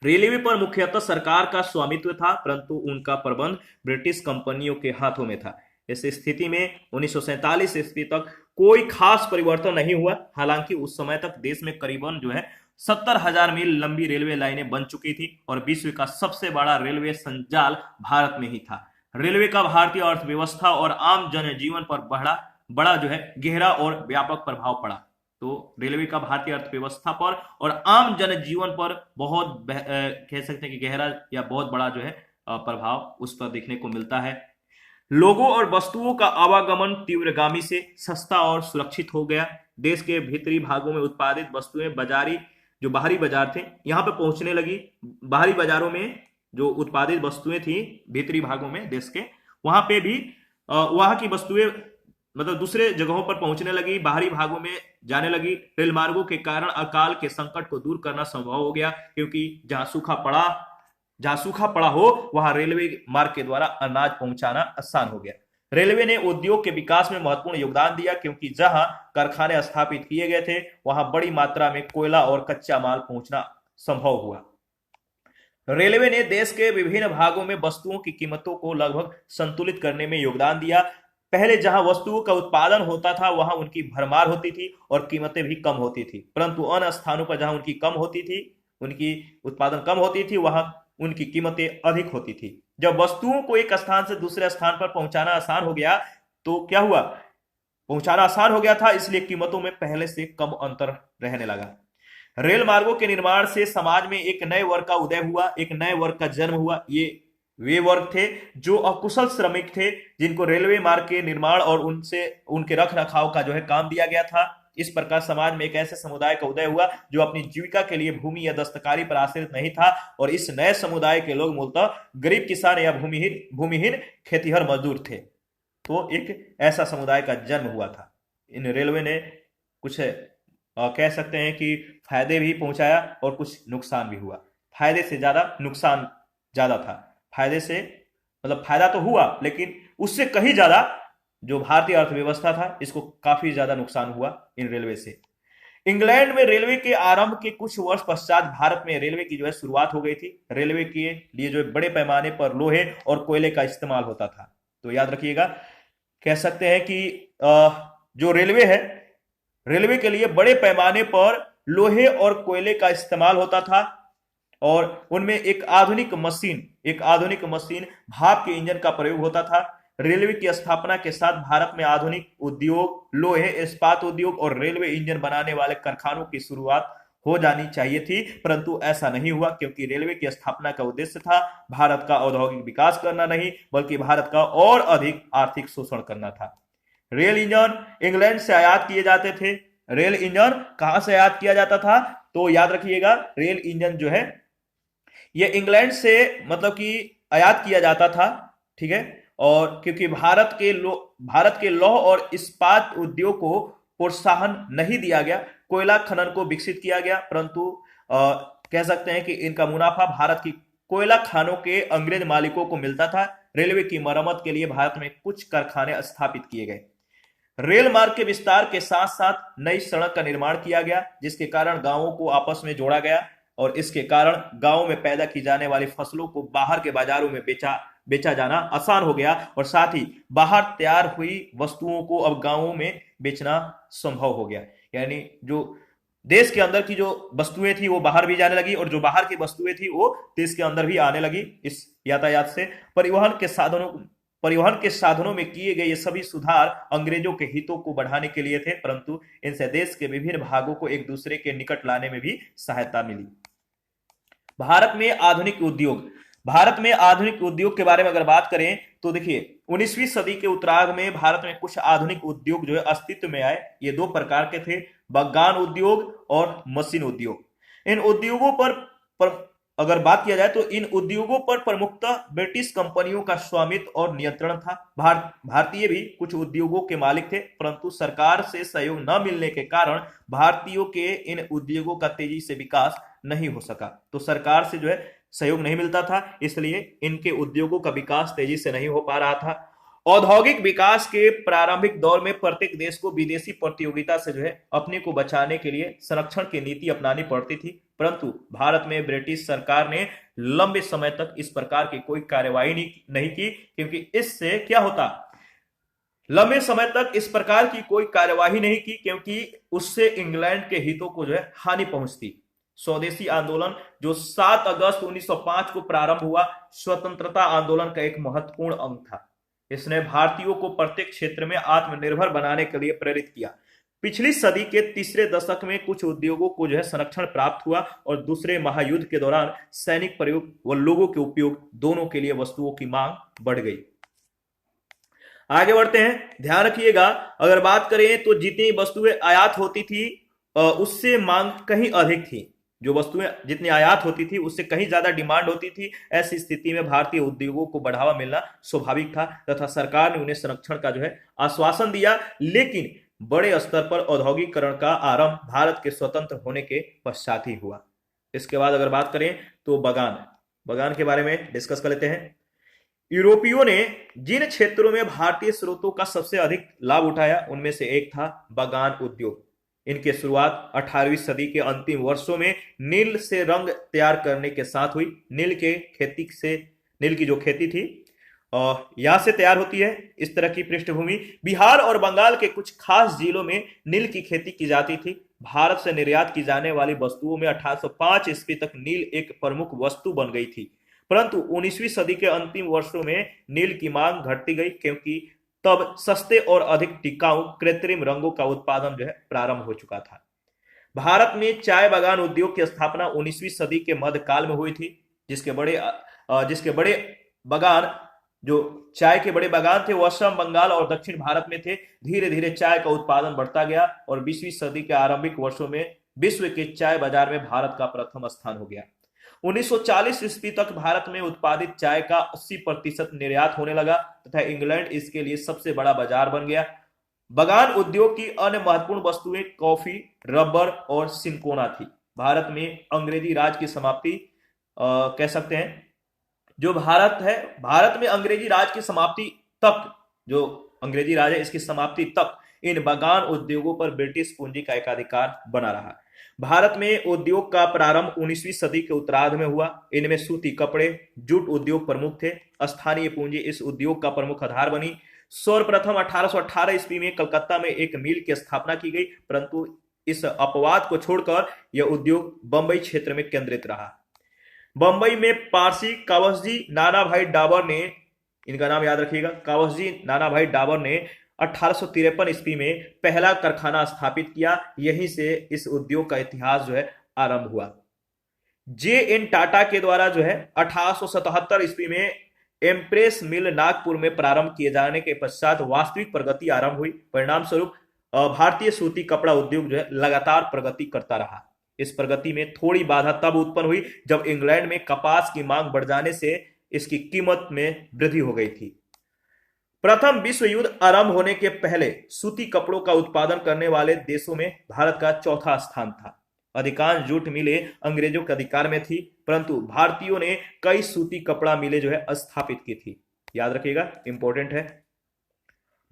[SPEAKER 1] रेलवे पर मुख्यतः सरकार का स्वामित्व था, परंतु उनका प्रबंध ब्रिटिश कंपनियों के हाथों में था। इस स्थिति में 1947 ईस्वी तक कोई खास परिवर्तन नहीं हुआ। हालांकि उस समय तक देश में करीबन जो है 70,000 मील लंबी रेलवे लाइनें बन चुकी थी और विश्व का सबसे बड़ा रेलवे संजाल भारत में ही था। रेलवे का भारतीय अर्थव्यवस्था और आम जनजीवन पर बड़ा जो है गहरा और व्यापक प्रभाव पड़ा। तो रेलवे का भारतीय अर्थव्यवस्था पर और आम जनजीवन पर बहुत कह सकते हैं कि गहरा या बहुत बड़ा जो है प्रभाव उस पर देखने को मिलता है। लोगों और वस्तुओं का आवागमन तीव्रगामी से सस्ता और सुरक्षित हो गया। देश के भीतरी भागों में उत्पादित वस्तुएं बाजारी जो बाहरी बाजार थे यहाँ पे पहुंचने लगी। बाहरी बाजारों में जो उत्पादित वस्तुएं थी भीतरी भागों में देश के, वहां पे भी वहां की वस्तुएं मतलब दूसरे जगहों पर पहुंचने लगी, बाहरी भागों में जाने लगी। रेल मार्गों के कारण अकाल के संकट को दूर करना संभव हो गया, क्योंकि जहां सूखा पड़ा हो वहां रेलवे मार्ग के द्वारा अनाज पहुंचाना आसान हो गया। रेलवे ने उद्योग के विकास में महत्वपूर्ण योगदान दिया, क्योंकि जहां कारखाने स्थापित किए गए थे वहां बड़ी मात्रा में कोयला और कच्चा माल पहुंचना संभव हुआ। रेलवे ने देश के विभिन्न भागों में वस्तुओं की कीमतों को लगभग संतुलित करने में योगदान दिया। पहले जहां वस्तुओं का उत्पादन होता था वहां उनकी भरमार होती थी और कीमतें भी कम होती थी, परंतु अन्य स्थानों पर जहां उनकी उत्पादन कम होती थी वहां उनकी कीमतें अधिक होती थी। जब वस्तुओं को एक स्थान से दूसरे स्थान पर पहुंचाना आसान हो गया तो क्या हुआ, पहुंचाना आसान हो गया था, इसलिए कीमतों में पहले से कम अंतर रहने लगा। रेल मार्गों के निर्माण से समाज में एक नए वर्ग का उदय हुआ, एक नए वर्ग का जन्म हुआ। ये वे वर्ग थे जो अकुशल श्रमिक थे, जिनको रेलवे मार्ग के निर्माण और उनके रख रखाव का जो है काम दिया गया था। इस प्रकार समाज में एक ऐसे समुदाय का उदय हुआ जो अपनी जीविका के लिए भूमि या दस्तकारी पर आश्रित नहीं था, और इस नए समुदाय के लोग मूलतः गरीब किसान या भूमिहीन खेतीहर मजदूर थे। तो एक ऐसा समुदाय का जन्म हुआ था। इन रेलवे ने कुछ कह सकते हैं कि फायदे भी पहुंचाया और कुछ नुकसान भी हुआ। फायदे से ज्यादा नुकसान ज्यादा था। फायदे से मतलब फायदा तो हुआ, लेकिन उससे कहीं ज्यादा जो भारतीय अर्थव्यवस्था था इसको काफी ज्यादा नुकसान हुआ इन रेलवे से। इंग्लैंड में रेलवे के आरंभ के कुछ वर्ष पश्चात भारत में रेलवे की जो है शुरुआत हो गई थी। रेलवे के लिए जो है बड़े पैमाने पर लोहे और कोयले का इस्तेमाल होता था। तो याद रखिएगा, कह सकते हैं कि जो रेलवे है, रेलवे के लिए बड़े पैमाने पर लोहे और कोयले का इस्तेमाल होता था, और उनमें एक आधुनिक मशीन भाप के इंजन का प्रयोग होता था। रेलवे की स्थापना के साथ भारत में आधुनिक उद्योग, लोहे, इस्पात उद्योग और रेलवे इंजन बनाने वाले कारखानों की शुरुआत हो जानी चाहिए थी, परंतु ऐसा नहीं हुआ, क्योंकि रेलवे की स्थापना का उद्देश्य था भारत का औद्योगिक विकास करना नहीं, बल्कि भारत का और अधिक आर्थिक शोषण करना था। रेल इंजन इंग्लैंड से आयात किए जाते थे। रेल इंजन कहां से आयात किया जाता था, तो याद रखिएगा, रेल इंजन जो है ये इंग्लैंड से मतलब कि आयात किया जाता था, ठीक है। और क्योंकि भारत के लौह और इस्पात उद्योग को प्रोत्साहन नहीं दिया गया, कोयला खनन को विकसित किया गया, परंतु कह सकते हैं कि इनका मुनाफा भारत की कोयला खानों के अंग्रेज मालिकों को मिलता था। रेलवे की मरम्मत के लिए भारत में कुछ कारखाने स्थापित किए गए। रेल मार्ग के विस्तार के साथ साथ नई सड़क का निर्माण किया गया, जिसके कारण गांवों को आपस में जोड़ा गया, और इसके कारण गांवों में पैदा की जाने वाली फसलों को बाहर के बाजारों में बेचा जाना आसान हो गया, और साथ ही बाहर तैयार हुई वस्तुओं को अब गांवों में बेचना संभव हो गया। यानी जो देश के अंदर की जो वस्तुएं थी वो बाहर भी जाने लगी, और जो बाहर की वस्तुएं थी वो देश के अंदर भी आने लगी। इस यातायात से परिवहन के साधनों में किए गए ये सभी सुधार अंग्रेजों के हितों को बढ़ाने के लिए थे, परंतु इनसे देश के विभिन्न भागों को एक दूसरे के निकट लाने में भी सहायता मिली। भारत में आधुनिक उद्योग के बारे में अगर बात करें तो देखिए, 19वीं सदी के उत्तरार्ध में भारत में कुछ आधुनिक उद्योग जो है अस्तित्व में आए। ये दो प्रकार के थे, बगान उद्योग और मशीन उद्योग। इन उद्योगों पर अगर बात किया जाए तो इन उद्योगों पर प्रमुखतः ब्रिटिश कंपनियों का स्वामित्व और नियंत्रण था। भारतीय भी कुछ उद्योगों के मालिक थे, परंतु सरकार से सहयोग न मिलने के कारण भारतीयों के इन उद्योगों का तेजी से विकास नहीं हो सका। तो सरकार से जो है सहयोग नहीं मिलता था, इसलिए इनके उद्योगों का विकास तेजी से नहीं हो पा रहा था। औद्योगिक विकास के प्रारंभिक दौर में प्रत्येक देश को विदेशी प्रतियोगिता से जो है अपने को बचाने के लिए संरक्षण की नीति अपनानी पड़ती थी, परंतु भारत में ब्रिटिश सरकार ने लंबे समय तक इस प्रकार की कोई कार्यवाही नहीं की, क्योंकि इससे क्या होता, लंबे समय तक इस प्रकार की कोई कार्यवाही नहीं की क्योंकि उससे इंग्लैंड के हितों को जो है हानि पहुंचती। स्वदेशी आंदोलन जो 7 अगस्त 1905 को प्रारंभ हुआ, स्वतंत्रता आंदोलन का एक महत्वपूर्ण अंग था। इसने भारतीयों को प्रत्येक क्षेत्र में आत्मनिर्भर बनाने के लिए प्रेरित किया। पिछली सदी के तीसरे दशक में कुछ उद्योगों को जो है संरक्षण प्राप्त हुआ, और दूसरे महायुद्ध के दौरान सैनिक प्रयोग व लोगों के उपयोग दोनों के लिए वस्तुओं की मांग बढ़ गई। आगे बढ़ते हैं, ध्यान रखिएगा। अगर बात करें तो जितनी वस्तुएं आयात होती थी उससे मांग कहीं अधिक थी। जो वस्तुएं जितनी आयात होती थी उससे कहीं ज्यादा डिमांड होती थी। ऐसी स्थिति में भारतीय उद्योगों को बढ़ावा मिलना स्वाभाविक था तथा सरकार ने उन्हें संरक्षण का जो है आश्वासन दिया। लेकिन बड़े स्तर पर औद्योगिकरण का आरंभ भारत के स्वतंत्र होने के पश्चात ही हुआ। इसके बाद अगर बात करें तो बगान के बारे में डिस्कस कर लेते हैं। यूरोपियों ने जिन क्षेत्रों में भारतीय स्रोतों का सबसे अधिक लाभ उठाया उनमें से एक था बगान उद्योग। इनकी शुरुआत 18वीं सदी के अंतिम वर्षों में नील से रंग तैयार करने के साथ हुई। नील की जो खेती थी यहां से तैयार होती है। इस तरह की पृष्ठभूमि बिहार और बंगाल के कुछ खास जिलों में नील की खेती की जाती थी। भारत से निर्यात की जाने वाली वस्तुओं में 1805 ईस्वी तक नील एक प्रमुख वस्तु बन गई थी, परंतु 19वीं सदी के अंतिम वर्षों में नील की मांग घटती गई क्योंकि तब सस्ते और अधिक टिकाऊ कृत्रिम रंगों का उत्पादन जो है प्रारंभ हो चुका था। भारत में चाय बागान उद्योग की स्थापना 19वीं सदी के मध्यकाल में हुई थी, जिसके बड़े बागान जो चाय के बड़े बागान थे वो असम, बंगाल और दक्षिण भारत में थे। धीरे धीरे चाय का उत्पादन बढ़ता गया और 20वीं सदी के आरंभिक वर्षों में विश्व के चाय बाजार में भारत का प्रथम स्थान हो गया। 1940 ईस्वी तक भारत में उत्पादित चाय का 80% निर्यात होने लगा तथा इंग्लैंड इसके लिए सबसे बड़ा बाजार बन गया। बगान उद्योग की अन्य महत्वपूर्ण वस्तुएं कॉफी, रबर और सिनकोना थी। भारत में अंग्रेजी राज की समाप्ति कह सकते हैं। जो भारत में अंग्रेजी राज की समाप्ति तक, जो अंग्रेजी राज है इसकी समाप्ति तक इन बगान उद्योगों पर ब्रिटिश पूंजी का एकाधिकार बना रहा। भारत में उद्योग का प्रारंभ 19वीं सदी के उत्तरार्ध में हुआ। इनमें सूती कपड़े, जूट उद्योग प्रमुख थे। स्थानीय पूंजी इस उद्योग का प्रमुख आधार बनी। सर्वप्रथम 1818 ईस्वी में कलकत्ता में एक मिल की स्थापना की गई, परंतु इस अपवाद को छोड़कर यह उद्योग बंबई क्षेत्र में केंद्रित रहा। बंबई में पारसी कावसजी नानाभाई डाबर ने, इनका नाम याद रखिएगा, कावसजी नानाभाई डाबर ने 1853 ईस्वी में पहला कारखाना स्थापित किया। यहीं से इस उद्योग का इतिहास जो है आरंभ हुआ। जे.एन. टाटा के द्वारा जो है 1877 ईस्वी में एम्प्रेस मिल नागपुर में प्रारंभ किए जाने के पश्चात वास्तविक प्रगति आरंभ हुई। परिणाम स्वरूप भारतीय सूती कपड़ा उद्योग जो है लगातार प्रगति करता रहा। इस प्रगति में थोड़ी बाधा तब उत्पन्न हुई जब इंग्लैंड में कपास की मांग बढ़ जाने से इसकी कीमत में वृद्धि हो गई थी। प्रथम विश्व युद्ध आरंभ होने के पहले सूती कपड़ों का उत्पादन करने वाले देशों में भारत का चौथा स्थान था। अधिकांश जूट मिलें अंग्रेजों के अधिकार में थी, परंतु भारतीयों ने कई सूती कपड़ा मिलें जो है स्थापित की थी। याद रखिएगा, इंपॉर्टेंट है।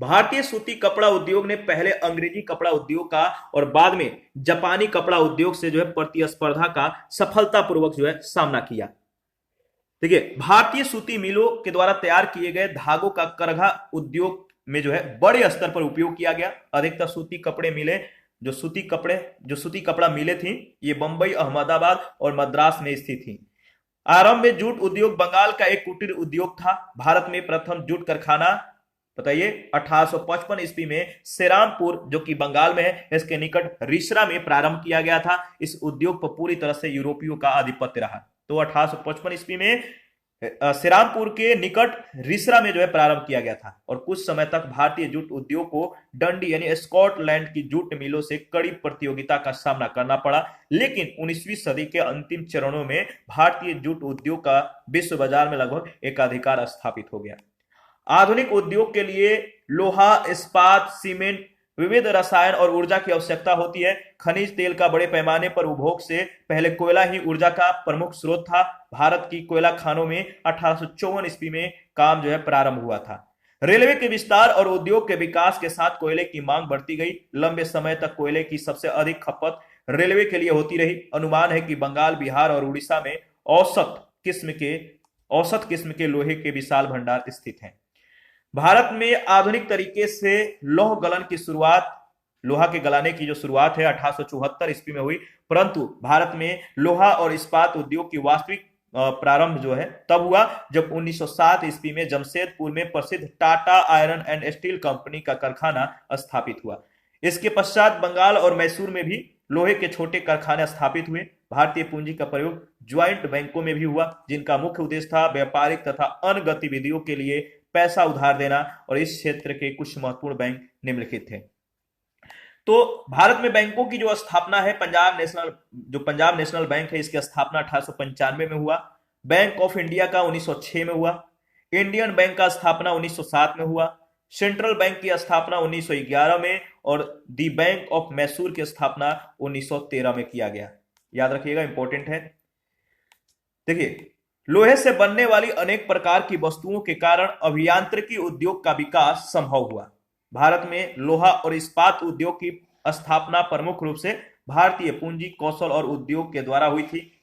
[SPEAKER 1] भारतीय सूती कपड़ा उद्योग ने पहले अंग्रेजी कपड़ा उद्योग का और बाद में जापानी कपड़ा उद्योग से जो है प्रतिस्पर्धा का सफलतापूर्वक जो है सामना किया। देखिए, भारतीय सूती मिलों के द्वारा तैयार किए गए धागों का करघा उद्योग में जो है बड़े स्तर पर उपयोग किया गया। अधिकतर सूती कपड़े मिले जो सूती कपड़ा मिले थी, ये बंबई, अहमदाबाद और मद्रास में स्थित थी। आरंभ में जूट उद्योग बंगाल का एक कुटीर उद्योग था। भारत में प्रथम जूट कारखाना बताइए 1855 ईस्वी में सेरामपुर, जो कि बंगाल में है, इसके निकट रिसरा में प्रारंभ किया गया था। इस उद्योग पर पूरी तरह से यूरोपियों का आधिपत्य रहा। तो 1855 ईस्वी में सेरामपुर के निकट रिसरा में जो है प्रारंभ किया गया था और कुछ समय तक भारतीय जूट उद्योग को डंडी यानी स्कॉटलैंड की जूट मिलों से कड़ी प्रतियोगिता का सामना करना पड़ा। लेकिन 19वीं सदी के अंतिम चरणों में भारतीय जूट उद्योग का विश्व बाजार में लगभग एकाधिकार स्थापित हो गया। आधुनिक उद्योग के लिए लोहा, इस्पात, सीमेंट, विविध रसायन और ऊर्जा की आवश्यकता होती है। खनिज तेल का बड़े पैमाने पर उपभोग से पहले कोयला ही ऊर्जा का प्रमुख स्रोत था। भारत की कोयला खानों में 1854 ईस्वी में काम जो है प्रारंभ हुआ था। रेलवे के विस्तार और उद्योग के विकास के साथ कोयले की मांग बढ़ती गई। लंबे समय तक कोयले की सबसे अधिक खपत रेलवे के लिए होती रही। अनुमान है कि बंगाल, बिहार और उड़ीसा में औसत किस्म के लोहे के विशाल भंडार स्थित हैं। भारत में आधुनिक तरीके से लोहा के गलाने की जो शुरुआत है 1874 ईस्वी में हुई, परंतु भारत में लोहा और इस्पात उद्योग की वास्तविक प्रारंभ जो है तब हुआ जब 1907 ईस्वी में जमशेदपुर में प्रसिद्ध Tata iron and steel company का कारखाना स्थापित हुआ। इसके पश्चात बंगाल और मैसूर में भी लोहे के छोटे कारखाने स्थापित हुए। भारतीय पूंजी का प्रयोग ज्वाइंट बैंकों में भी हुआ, जिनका मुख्य उद्देश्य था व्यापारिक तथा अन्य गतिविधियों के लिए पैसा उधार देना, और इस क्षेत्र के कुछ महत्वपूर्ण बैंक निम्नलिखित थे। तो भारत में बैंकों की जो स्थापना है, पंजाब नेशनल बैंक है, इसकी स्थापना 1895 में हुआ। बैंक ऑफ इंडिया का 1906 में हुआ। इंडियन बैंक का स्थापना 1907 में हुआ। सेंट्रल बैंक की स्थापना 1911 में, और दी बैंक ऑफ मैसूर की स्थापना 1913 में किया गया। याद रखिएगा, इंपॉर्टेंट है। देखिए, लोहे से बनने वाली अनेक प्रकार की वस्तुओं के कारण अभियांत्रिकी उद्योग का विकास संभव हुआ। भारत में लोहा और इस्पात उद्योग की स्थापना प्रमुख रूप से भारतीय पूंजी, कौशल और उद्योग के द्वारा हुई थी।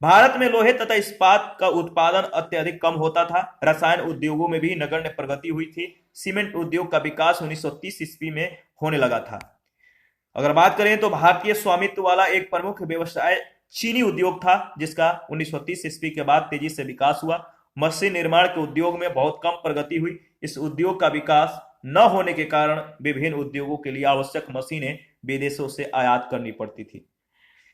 [SPEAKER 1] भारत में लोहे तथा इस्पात का उत्पादन अत्यधिक कम होता था। रसायन उद्योगों में भी नगण्य प्रगति हुई थी। सीमेंट उद्योग का विकास 1930 ईस्वी में होने लगा था। अगर बात करें तो भारतीय स्वामित्व वाला एक प्रमुख व्यवसाय चीनी उद्योग था, जिसका 1930 ईस्वी के बाद तेजी से विकास हुआ। मशीन निर्माण के उद्योग में बहुत कम प्रगति हुई। इस उद्योग का विकास न होने के कारण विभिन्न उद्योगों के लिए आवश्यक मशीनें विदेशों से आयात करनी पड़ती थी।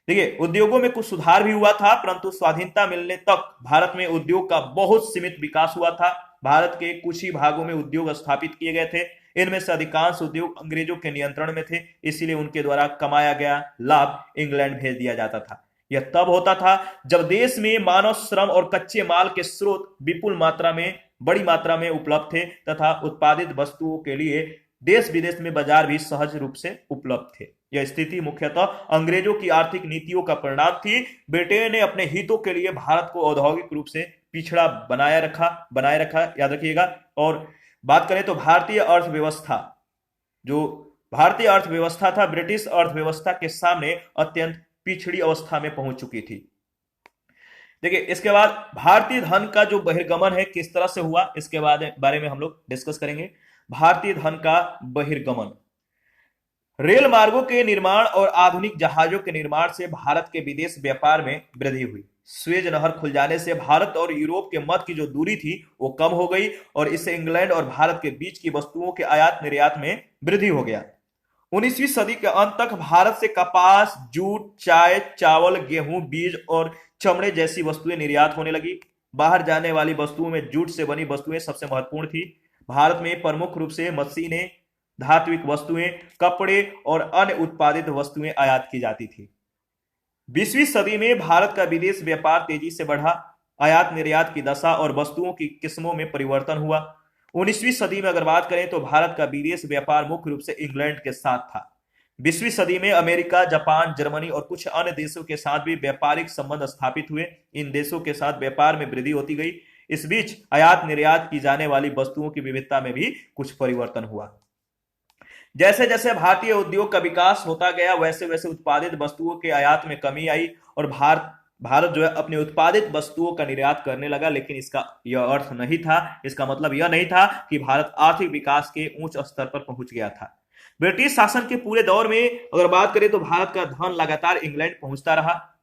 [SPEAKER 1] देखिए, उद्योगों में कुछ सुधार भी हुआ था, परंतु स्वाधीनता मिलने तक भारत में उद्योग का बहुत सीमित विकास हुआ था। भारत के कुछ ही भागों में उद्योग स्थापित किए गए थे। इनमें से अधिकांश उद्योग अंग्रेजों के नियंत्रण में थे, इसीलिए उनके द्वारा कमाया गया लाभ इंग्लैंड भेज दिया जाता था। यह तब होता था जब देश में मानव श्रम और कच्चे माल के स्रोत विपुल मात्रा में, बड़ी मात्रा में उपलब्ध थे तथा उत्पादित वस्तुओं के लिए देश विदेश में बाजार भी सहज रूप से उपलब्ध थे। यह स्थिति मुख्यतः अंग्रेजों की आर्थिक नीतियों का परिणाम थी। ब्रिटेन ने अपने हितों के लिए भारत को औद्योगिक रूप से पिछड़ा बनाए रखा, याद रखिएगा। और बात करें तो भारतीय अर्थव्यवस्था था, ब्रिटिश अर्थव्यवस्था के सामने अत्यंत पिछड़ी अवस्था में पहुंच चुकी थी। देखिए, इसके बाद भारतीय धन का जो बहिर्गमन है किस तरह से हुआ, इसके बारे में हम लोग डिस्कस करेंगे। भारतीय धन का बहिर्गमन, रेल मार्गों के निर्माण और आधुनिक जहाजों के निर्माण से भारत के विदेश व्यापार में वृद्धि हुई। स्वेज नहर खुल जाने से भारत और यूरोप के मध्य की जो दूरी थी वो कम हो गई, और इससे इंग्लैंड और भारत के बीच की वस्तुओं के आयात निर्यात में वृद्धि हो गया। 19वीं सदी के अंत तक भारत से कपास, जूट, चाय, चावल, गेहूं, बीज और चमड़े जैसी वस्तुएं निर्यात होने लगी। बाहर जाने वाली वस्तुओं में जूट से बनी वस्तुएं सबसे महत्वपूर्ण थी। भारत में प्रमुख रूप से मशीनें, धात्विक वस्तुएं, कपड़े और अन्य उत्पादित वस्तुएं आयात की जाती थी। 20वीं सदी में भारत का विदेश व्यापार तेजी से बढ़ा। आयात निर्यात की दशा और वस्तुओं की किस्मों में परिवर्तन हुआ। 19वीं सदी में अगर बात करें तो भारत का विदेश व्यापार मुख्य रूप से इंग्लैंड के साथ था। 20वीं सदी में अमेरिका, जापान, जर्मनी और कुछ अन्य देशों के साथ भी व्यापारिक संबंध स्थापित हुए। इन देशों के साथ व्यापार में वृद्धि होती गई। इस बीच आयात निर्यात की जाने वाली वस्तुओं की विविधता में भी कुछ परिवर्तन हुआ। जैसे जैसे भारतीय उद्योग का विकास होता गया, वैसे वैसे उत्पादित वस्तुओं के आयात में कमी आई और भारत जो है अपने उत्पादित वस्तुओं का निर्यात करने लगा। लेकिन इसका यह अर्थ नहीं था, इसका मतलब यह नहीं था कि भारत आर्थिक विकास के उच्च स्तर पर पहुंच गया था। ब्रिटिश शासन के पूरे दौर में अगर बात करें तो भारत का धन लगातार इंग्लैंड पहुंचता रहा।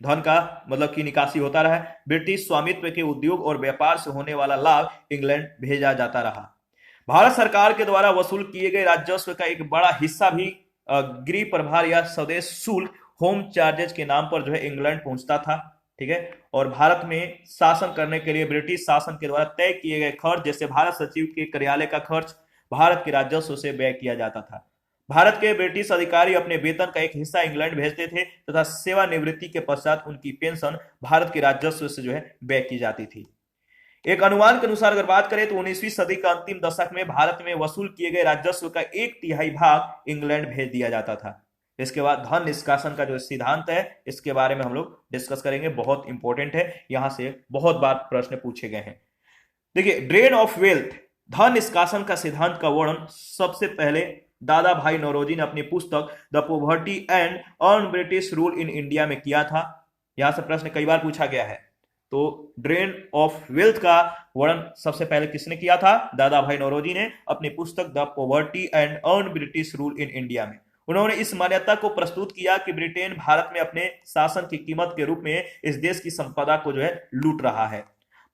[SPEAKER 1] धन का मतलब की निकासी होता रहा। ब्रिटिश स्वामित्व के उद्योग और व्यापार से होने वाला लाभ इंग्लैंड भेजा जाता रहा। भारत सरकार के द्वारा वसूल किए गए राजस्व का एक बड़ा हिस्सा भी गृह प्रभार या स्वदेश शुल्क, होम चार्जेज के नाम पर जो है इंग्लैंड पहुंचता था। ठीक है, और भारत में शासन करने के लिए ब्रिटिश शासन के द्वारा तय किए गए खर्च, जैसे भारत सचिव के कार्यालय का खर्च, भारत के राजस्व से व्यय किया जाता था। भारत के ब्रिटिश अधिकारी अपने वेतन का एक हिस्सा इंग्लैंड भेजते थे तथा सेवानिवृत्ति के पश्चात उनकी पेंशन भारत के राजस्व से जो है व्यय की जाती थी। एक अनुमान के अनुसार अगर बात करें तो 19वीं सदी का अंतिम दशक में भारत में वसूल किए गए राजस्व का 1/3 भाग इंग्लैंड भेज दिया जाता था। इसके बाद धन निष्कासन का जो सिद्धांत है, इसके बारे में हम लोग डिस्कस करेंगे, बहुत इंपॉर्टेंट है, यहां से बहुत बार प्रश्न पूछे गए हैं। देखिए, ड्रेन ऑफ वेल्थ, धन निष्कासन का सिद्धांत का वर्णन सबसे पहले दादा भाई नौरोजी ने अपनी पुस्तक the poverty and earn British rule in India में किया था। यहां से प्रश्न कई बार पूछा गया है। तो ड्रेन ऑफ वेल्थ का वर्णन सबसे पहले किसने किया था? दादा भाई नौरोजी ने अपनी पुस्तक the poverty and earn British rule in India में। उन्होंने इस मान्यता को प्रस्तुत किया कि ब्रिटेन भारत में अपने शासन की कीमत के रूप में इस देश की संपदा को जो है लूट रहा है।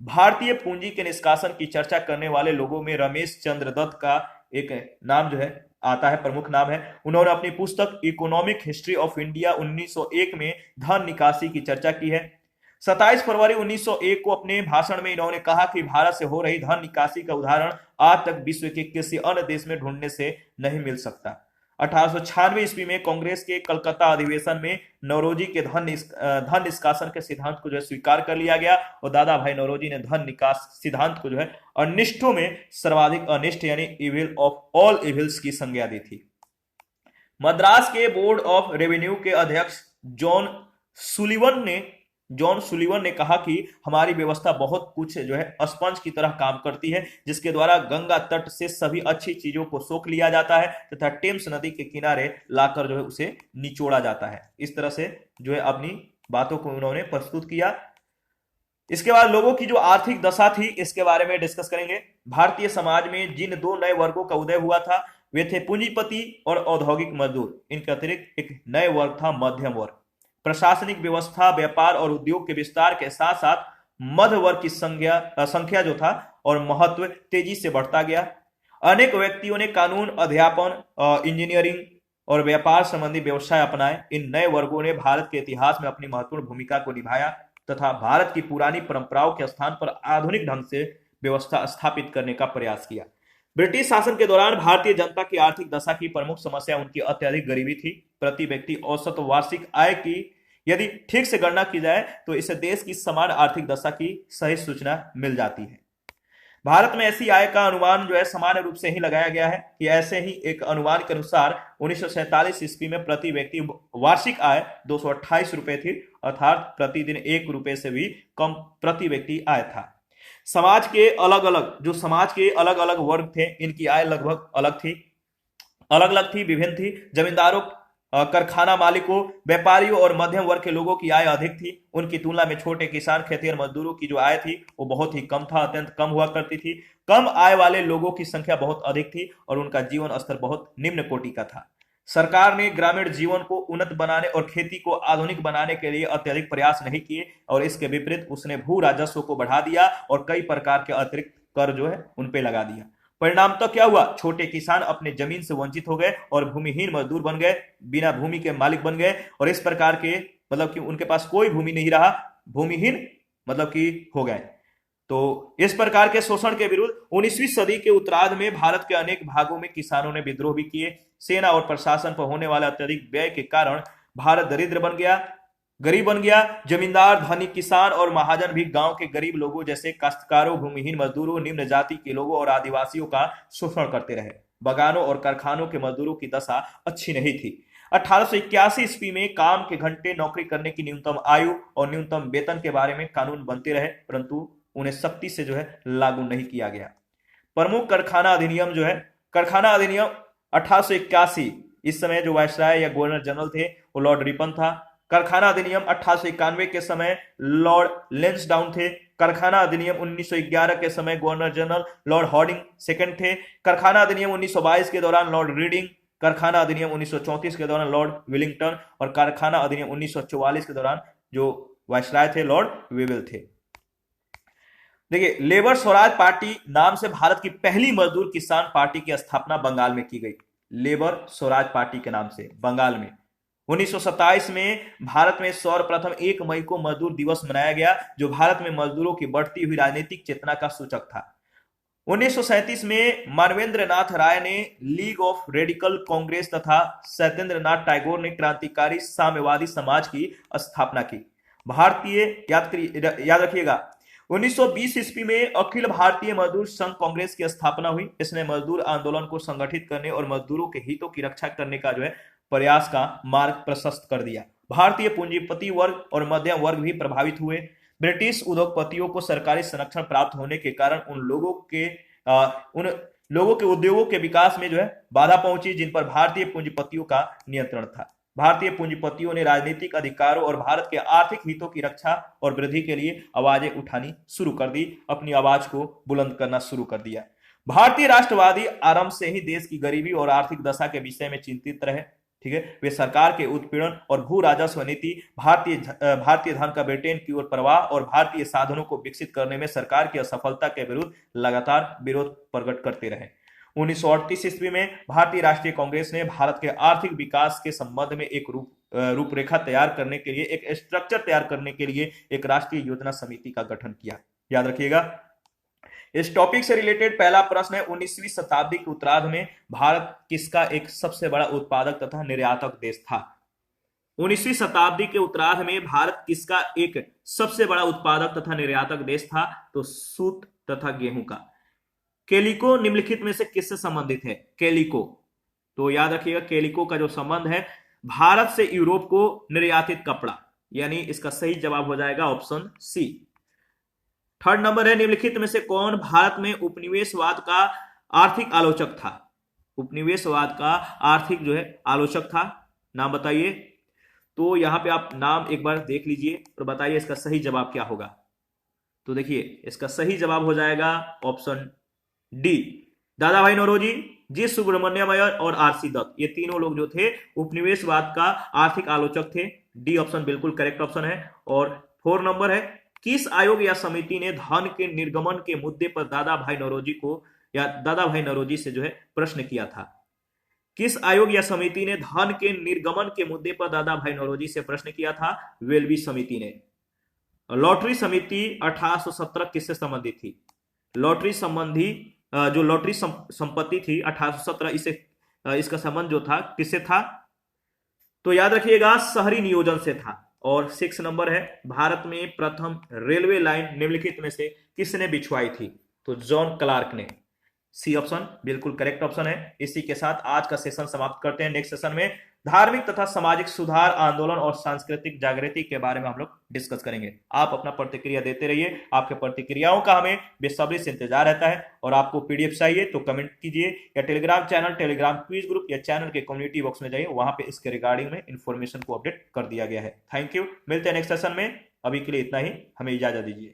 [SPEAKER 1] भारतीय पूंजी के निष्कासन की चर्चा करने वाले लोगों में रमेश चंद्र दत्त का एक नाम जो है आता है, प्रमुख नाम है। उन्होंने अपनी पुस्तक इकोनॉमिक हिस्ट्री ऑफ इंडिया 1901 में धन निकासी की चर्चा की है। 27 फरवरी 1901 को अपने भाषण में इन्होंने कहा कि भारत से हो रही धन निकासी का उदाहरण आज तक विश्व के किसी अन्य देश में ढूंढने से नहीं मिल सकता। 1896 ईस्वी में कांग्रेस के कलकत्ता अधिवेशन में नौरोजी के धन निष्कासन के सिद्धांत को जो है स्वीकार कर लिया गया और दादा भाई नौरोजी ने धन निकास सिद्धांत को जो है अनिष्टों में सर्वाधिक अनिष्ट यानी इविल ऑफ ऑल इविल्स की संज्ञा दी थी। मद्रास के बोर्ड ऑफ रेवेन्यू के अध्यक्ष जॉन सुलिवन ने कहा कि हमारी व्यवस्था बहुत कुछ जो है स्पंज की तरह काम करती है, जिसके द्वारा गंगा तट से सभी अच्छी चीजों को सोख लिया जाता है तथा टेम्स नदी के किनारे लाकर जो है उसे निचोड़ा जाता है। इस तरह से जो है अपनी बातों को उन्होंने प्रस्तुत किया। इसके बाद लोगों की जो आर्थिक दशा थी इसके बारे में डिस्कस करेंगे। भारतीय समाज में जिन दो नए वर्गों का उदय हुआ था वे थे पूंजीपति और औद्योगिक मजदूर। इनके अतिरिक्त एक नए वर्ग था मध्यम वर्ग। प्रशासनिक व्यवस्था, व्यापार और उद्योग के विस्तार के साथ साथ मध्य वर्ग की संख्या जो था और महत्व तेजी से बढ़ता गया। अनेक व्यक्तियों ने कानून, अध्यापन, इंजीनियरिंग और व्यापार संबंधी व्यवसाय अपनाए। इन नए वर्गों ने भारत के इतिहास में अपनी महत्वपूर्ण भूमिका को निभाया तथा भारत की पुरानी परंपराओं के स्थान पर आधुनिक ढंग से व्यवस्था स्थापित करने का प्रयास किया। ब्रिटिश शासन के दौरान भारतीय जनता की आर्थिक दशा की प्रमुख समस्या उनकी अत्यधिक गरीबी थी। प्रति व्यक्ति औसत वार्षिक आय की यदि ठीक से गणना की जाए तो इससे देश की समान आर्थिक दशा की सही सूचना मिल जाती है। भारत में ऐसी आय का अनुमान जो है सामान्य रूप से ही लगाया गया है कि ऐसे ही एक अनुमान के अनुसार 1947 ईस्वी में प्रति व्यक्ति वार्षिक आय 228 रुपए थी, अर्थात प्रतिदिन 1 रुपए से भी कम प्रति व्यक्ति आय था। समाज के अलग अलग वर्ग थे, इनकी आय लगभग अलग अलग थी, विभिन्न थी। जमींदारों, कारखाना मालिकों, व्यापारियों और मध्यम वर्ग के लोगों की आय अधिक थी। उनकी तुलना में छोटे किसान, खेतिहर मजदूरों की जो आय थी वो बहुत ही कम था, अत्यंत कम हुआ करती थी। कम आय वाले लोगों की संख्या बहुत अधिक थी और उनका जीवन स्तर बहुत निम्न कोटि का था। सरकार ने ग्रामीण जीवन को उन्नत बनाने और खेती को आधुनिक बनाने के लिए अत्यधिक प्रयास नहीं किए और इसके विपरीत उसने भू राजस्व को बढ़ा दिया और कई प्रकार के अतिरिक्त कर जो है उन पे लगा दिया। परिणाम तो क्या हुआ? छोटे किसान अपने जमीन से वंचित हो गए और भूमिहीन मजदूर बन गए, बिना भूमि के मालिक बन गए और इस प्रकार के मतलब कि उनके पास कोई भूमि नहीं रहा, भूमिहीन मतलब कि हो गए। तो इस प्रकार के शोषण के विरुद्ध 19वीं सदी के उत्तरार्ध में भारत के अनेक भागों में किसानों ने विद्रोह भी किए। सेना और प्रशासन पर होने वाले अत्यधिक व्यय के कारण भारत दरिद्र बन गया, गरीब बन गया। जमींदार, धनिक, किसान और महाजन भी गांव के गरीब लोगों जैसे काश्तकारों, भूमिहीन मजदूरों, निम्न जाति के लोगों और आदिवासियों का शोषण करते रहे। बगानों और कारखानों के मजदूरों की दशा अच्छी नहीं थी। 1881 ईस्वी में काम के घंटे, नौकरी करने की न्यूनतम आयु और न्यूनतम वेतन के बारे में कानून बनते रहे, परंतु उन्हें सख्ती से जो है लागू नहीं किया गया। प्रमुख कारखाना अधिनियम जो है, कारखाना अधिनियम 1881, इस समय जो वायसराय या गवर्नर जनरल थे वो लॉर्ड रिपन था। कारखाना अधिनियम 1891 के समय लॉर्ड लेंसडाउन थे। कारखाना अधिनियम 1911 के समय governor general Lord Harding second थे। कारखाना अधिनियम 1922 के दौरान लॉर्ड रीडिंग, कारखाना अधिनियम 1934 के दौरान लॉर्ड विलिंगटन और कारखाना अधिनियम 1944 के दौरान जो वायसराय थे लॉर्ड वेवेल थे। देखिए, लेबर स्वराज पार्टी नाम से भारत की पहली मजदूर किसान पार्टी की स्थापना बंगाल में की गई। लेबर स्वराज पार्टी के नाम से बंगाल में 1927 में भारत में सर्वप्रथम 1 मई को मजदूर दिवस मनाया गया, जो भारत में मजदूरों की बढ़ती हुई राजनीतिक चेतना का सूचक था। 1937 में मानवेंद्र नाथ राय ने लीग ऑफ रेडिकल कांग्रेस तथा सत्येंद्र नाथ टैगोर ने क्रांतिकारी साम्यवादी समाज की स्थापना की। याद रखिएगा, 1920 ईस्वी में अखिल भारतीय मजदूर संघ कांग्रेस की स्थापना हुई। इसने मजदूर आंदोलन को संगठित करने और मजदूरों के हितों की रक्षा करने का जो है प्रयास का मार्ग प्रशस्त कर दिया। भारतीय पूंजीपति वर्ग और मध्यम वर्ग भी प्रभावित हुए। ब्रिटिश उद्योगपतियों को सरकारी संरक्षण प्राप्त होने के कारण उन लोगों के उद्योगों के विकास में जो है बाधा पहुंची जिन पर भारतीय पूंजीपतियों का नियंत्रण था। भारतीय पूंजीपतियों ने राजनीतिक अधिकारों और भारत के आर्थिक हितों की रक्षा और वृद्धि के लिए आवाजें उठानी शुरू कर दी, अपनी आवाज को बुलंद करना शुरू कर दिया। भारतीय राष्ट्रवादी आरंभ से ही देश की गरीबी और आर्थिक दशा के विषय में चिंतित रहे। ठीक है, वे सरकार के उत्पीड़न और भू राजस्व नीति, भारतीय धन का ब्रिटेन की ओर प्रवाह और भारतीय साधनों को विकसित करने में सरकार की असफलता के विरुद्ध लगातार विरोध प्रकट करते रहे। 1938 ईस्वी में भारतीय राष्ट्रीय कांग्रेस ने भारत के आर्थिक विकास के संबंध में एक रूपरेखा तैयार करने के लिए, एक स्ट्रक्चर तैयार करने के लिए एक राष्ट्रीय योजना समिति का गठन किया। याद रखिएगा। इस टॉपिक से रिलेटेड पहला प्रश्न है, 19वीं शताब्दी के उत्तरार्ध में भारत किसका एक सबसे बड़ा उत्पादक तथा निर्यातक देश था? 19वीं शताब्दी के उत्तरार्ध में भारत किसका एक सबसे बड़ा उत्पादक तथा निर्यातक देश था? तो सूत तथा गेहूं का। कैलिको निम्नलिखित में से किससे संबंधित है? कैलिको, तो याद रखिएगा कैलिको का जो संबंध है भारत से यूरोप को निर्यातित कपड़ा, यानी इसका सही जवाब हो जाएगा ऑप्शन सी। थर्ड नंबर है, निम्नलिखित में से कौन भारत में उपनिवेशवाद का आर्थिक आलोचक था? उपनिवेशवाद का आर्थिक जो है आलोचक था, नाम बताइए। तो यहां पे आप नाम एक बार देख लीजिए और बताइए इसका सही जवाब क्या होगा। तो देखिए इसका सही जवाब हो जाएगा ऑप्शन डी, दादा भाई नौरोजी, जी सुब्रमण्यम अय्यर और आरसी दत्त। ये तीनों लोग जो थे उपनिवेशवाद का आर्थिक आलोचक थे। डी ऑप्शन बिल्कुल करेक्ट ऑप्शन है। और 4 नंबर है, किस आयोग या समिति ने धन के निर्गमन के मुद्दे पर दादा भाई नौरोजी को या दादा भाई नौरोजी से जो है प्रश्न किया था? किस आयोग या समिति ने धन के निर्गमन के मुद्दे पर दादा भाई नौरोजी से प्रश्न किया था? वेल्बी समिति ने। लॉटरी समिति 1817 किससे संबंधित थी? लॉटरी संबंधी जो लॉटरी संपत्ति थी 1817, इसे इसका संबंध जो था किससे था? तो याद रखिएगा शहरी नियोजन से था। और 6 नंबर है, भारत में प्रथम रेलवे लाइन निम्नलिखित में से किसने बिछवाई थी? तो जॉन क्लार्क ने। सी ऑप्शन बिल्कुल करेक्ट ऑप्शन है। इसी के साथ आज का सेशन समाप्त करते हैं। नेक्स्ट सेशन में धार्मिक तथा सामाजिक सुधार आंदोलन और सांस्कृतिक जागृति के बारे में हम लोग डिस्कस करेंगे। आप अपना प्रतिक्रिया देते रहिए, आपके प्रतिक्रियाओं का हमें बेसब्री से इंतजार रहता है। और आपको पीडीएफ चाहिए तो कमेंट कीजिए, या Telegram channel, Telegram quiz group या चैनल के कम्युनिटी बॉक्स में जाइए, वहां पे इसके रिगार्डिंग में इंफॉर्मेशन को अपडेट कर दिया गया है। थैंक यू, मिलते हैं नेक्स्ट सेशन में। अभी के लिए इतना ही, हमें इजाजत दीजिए।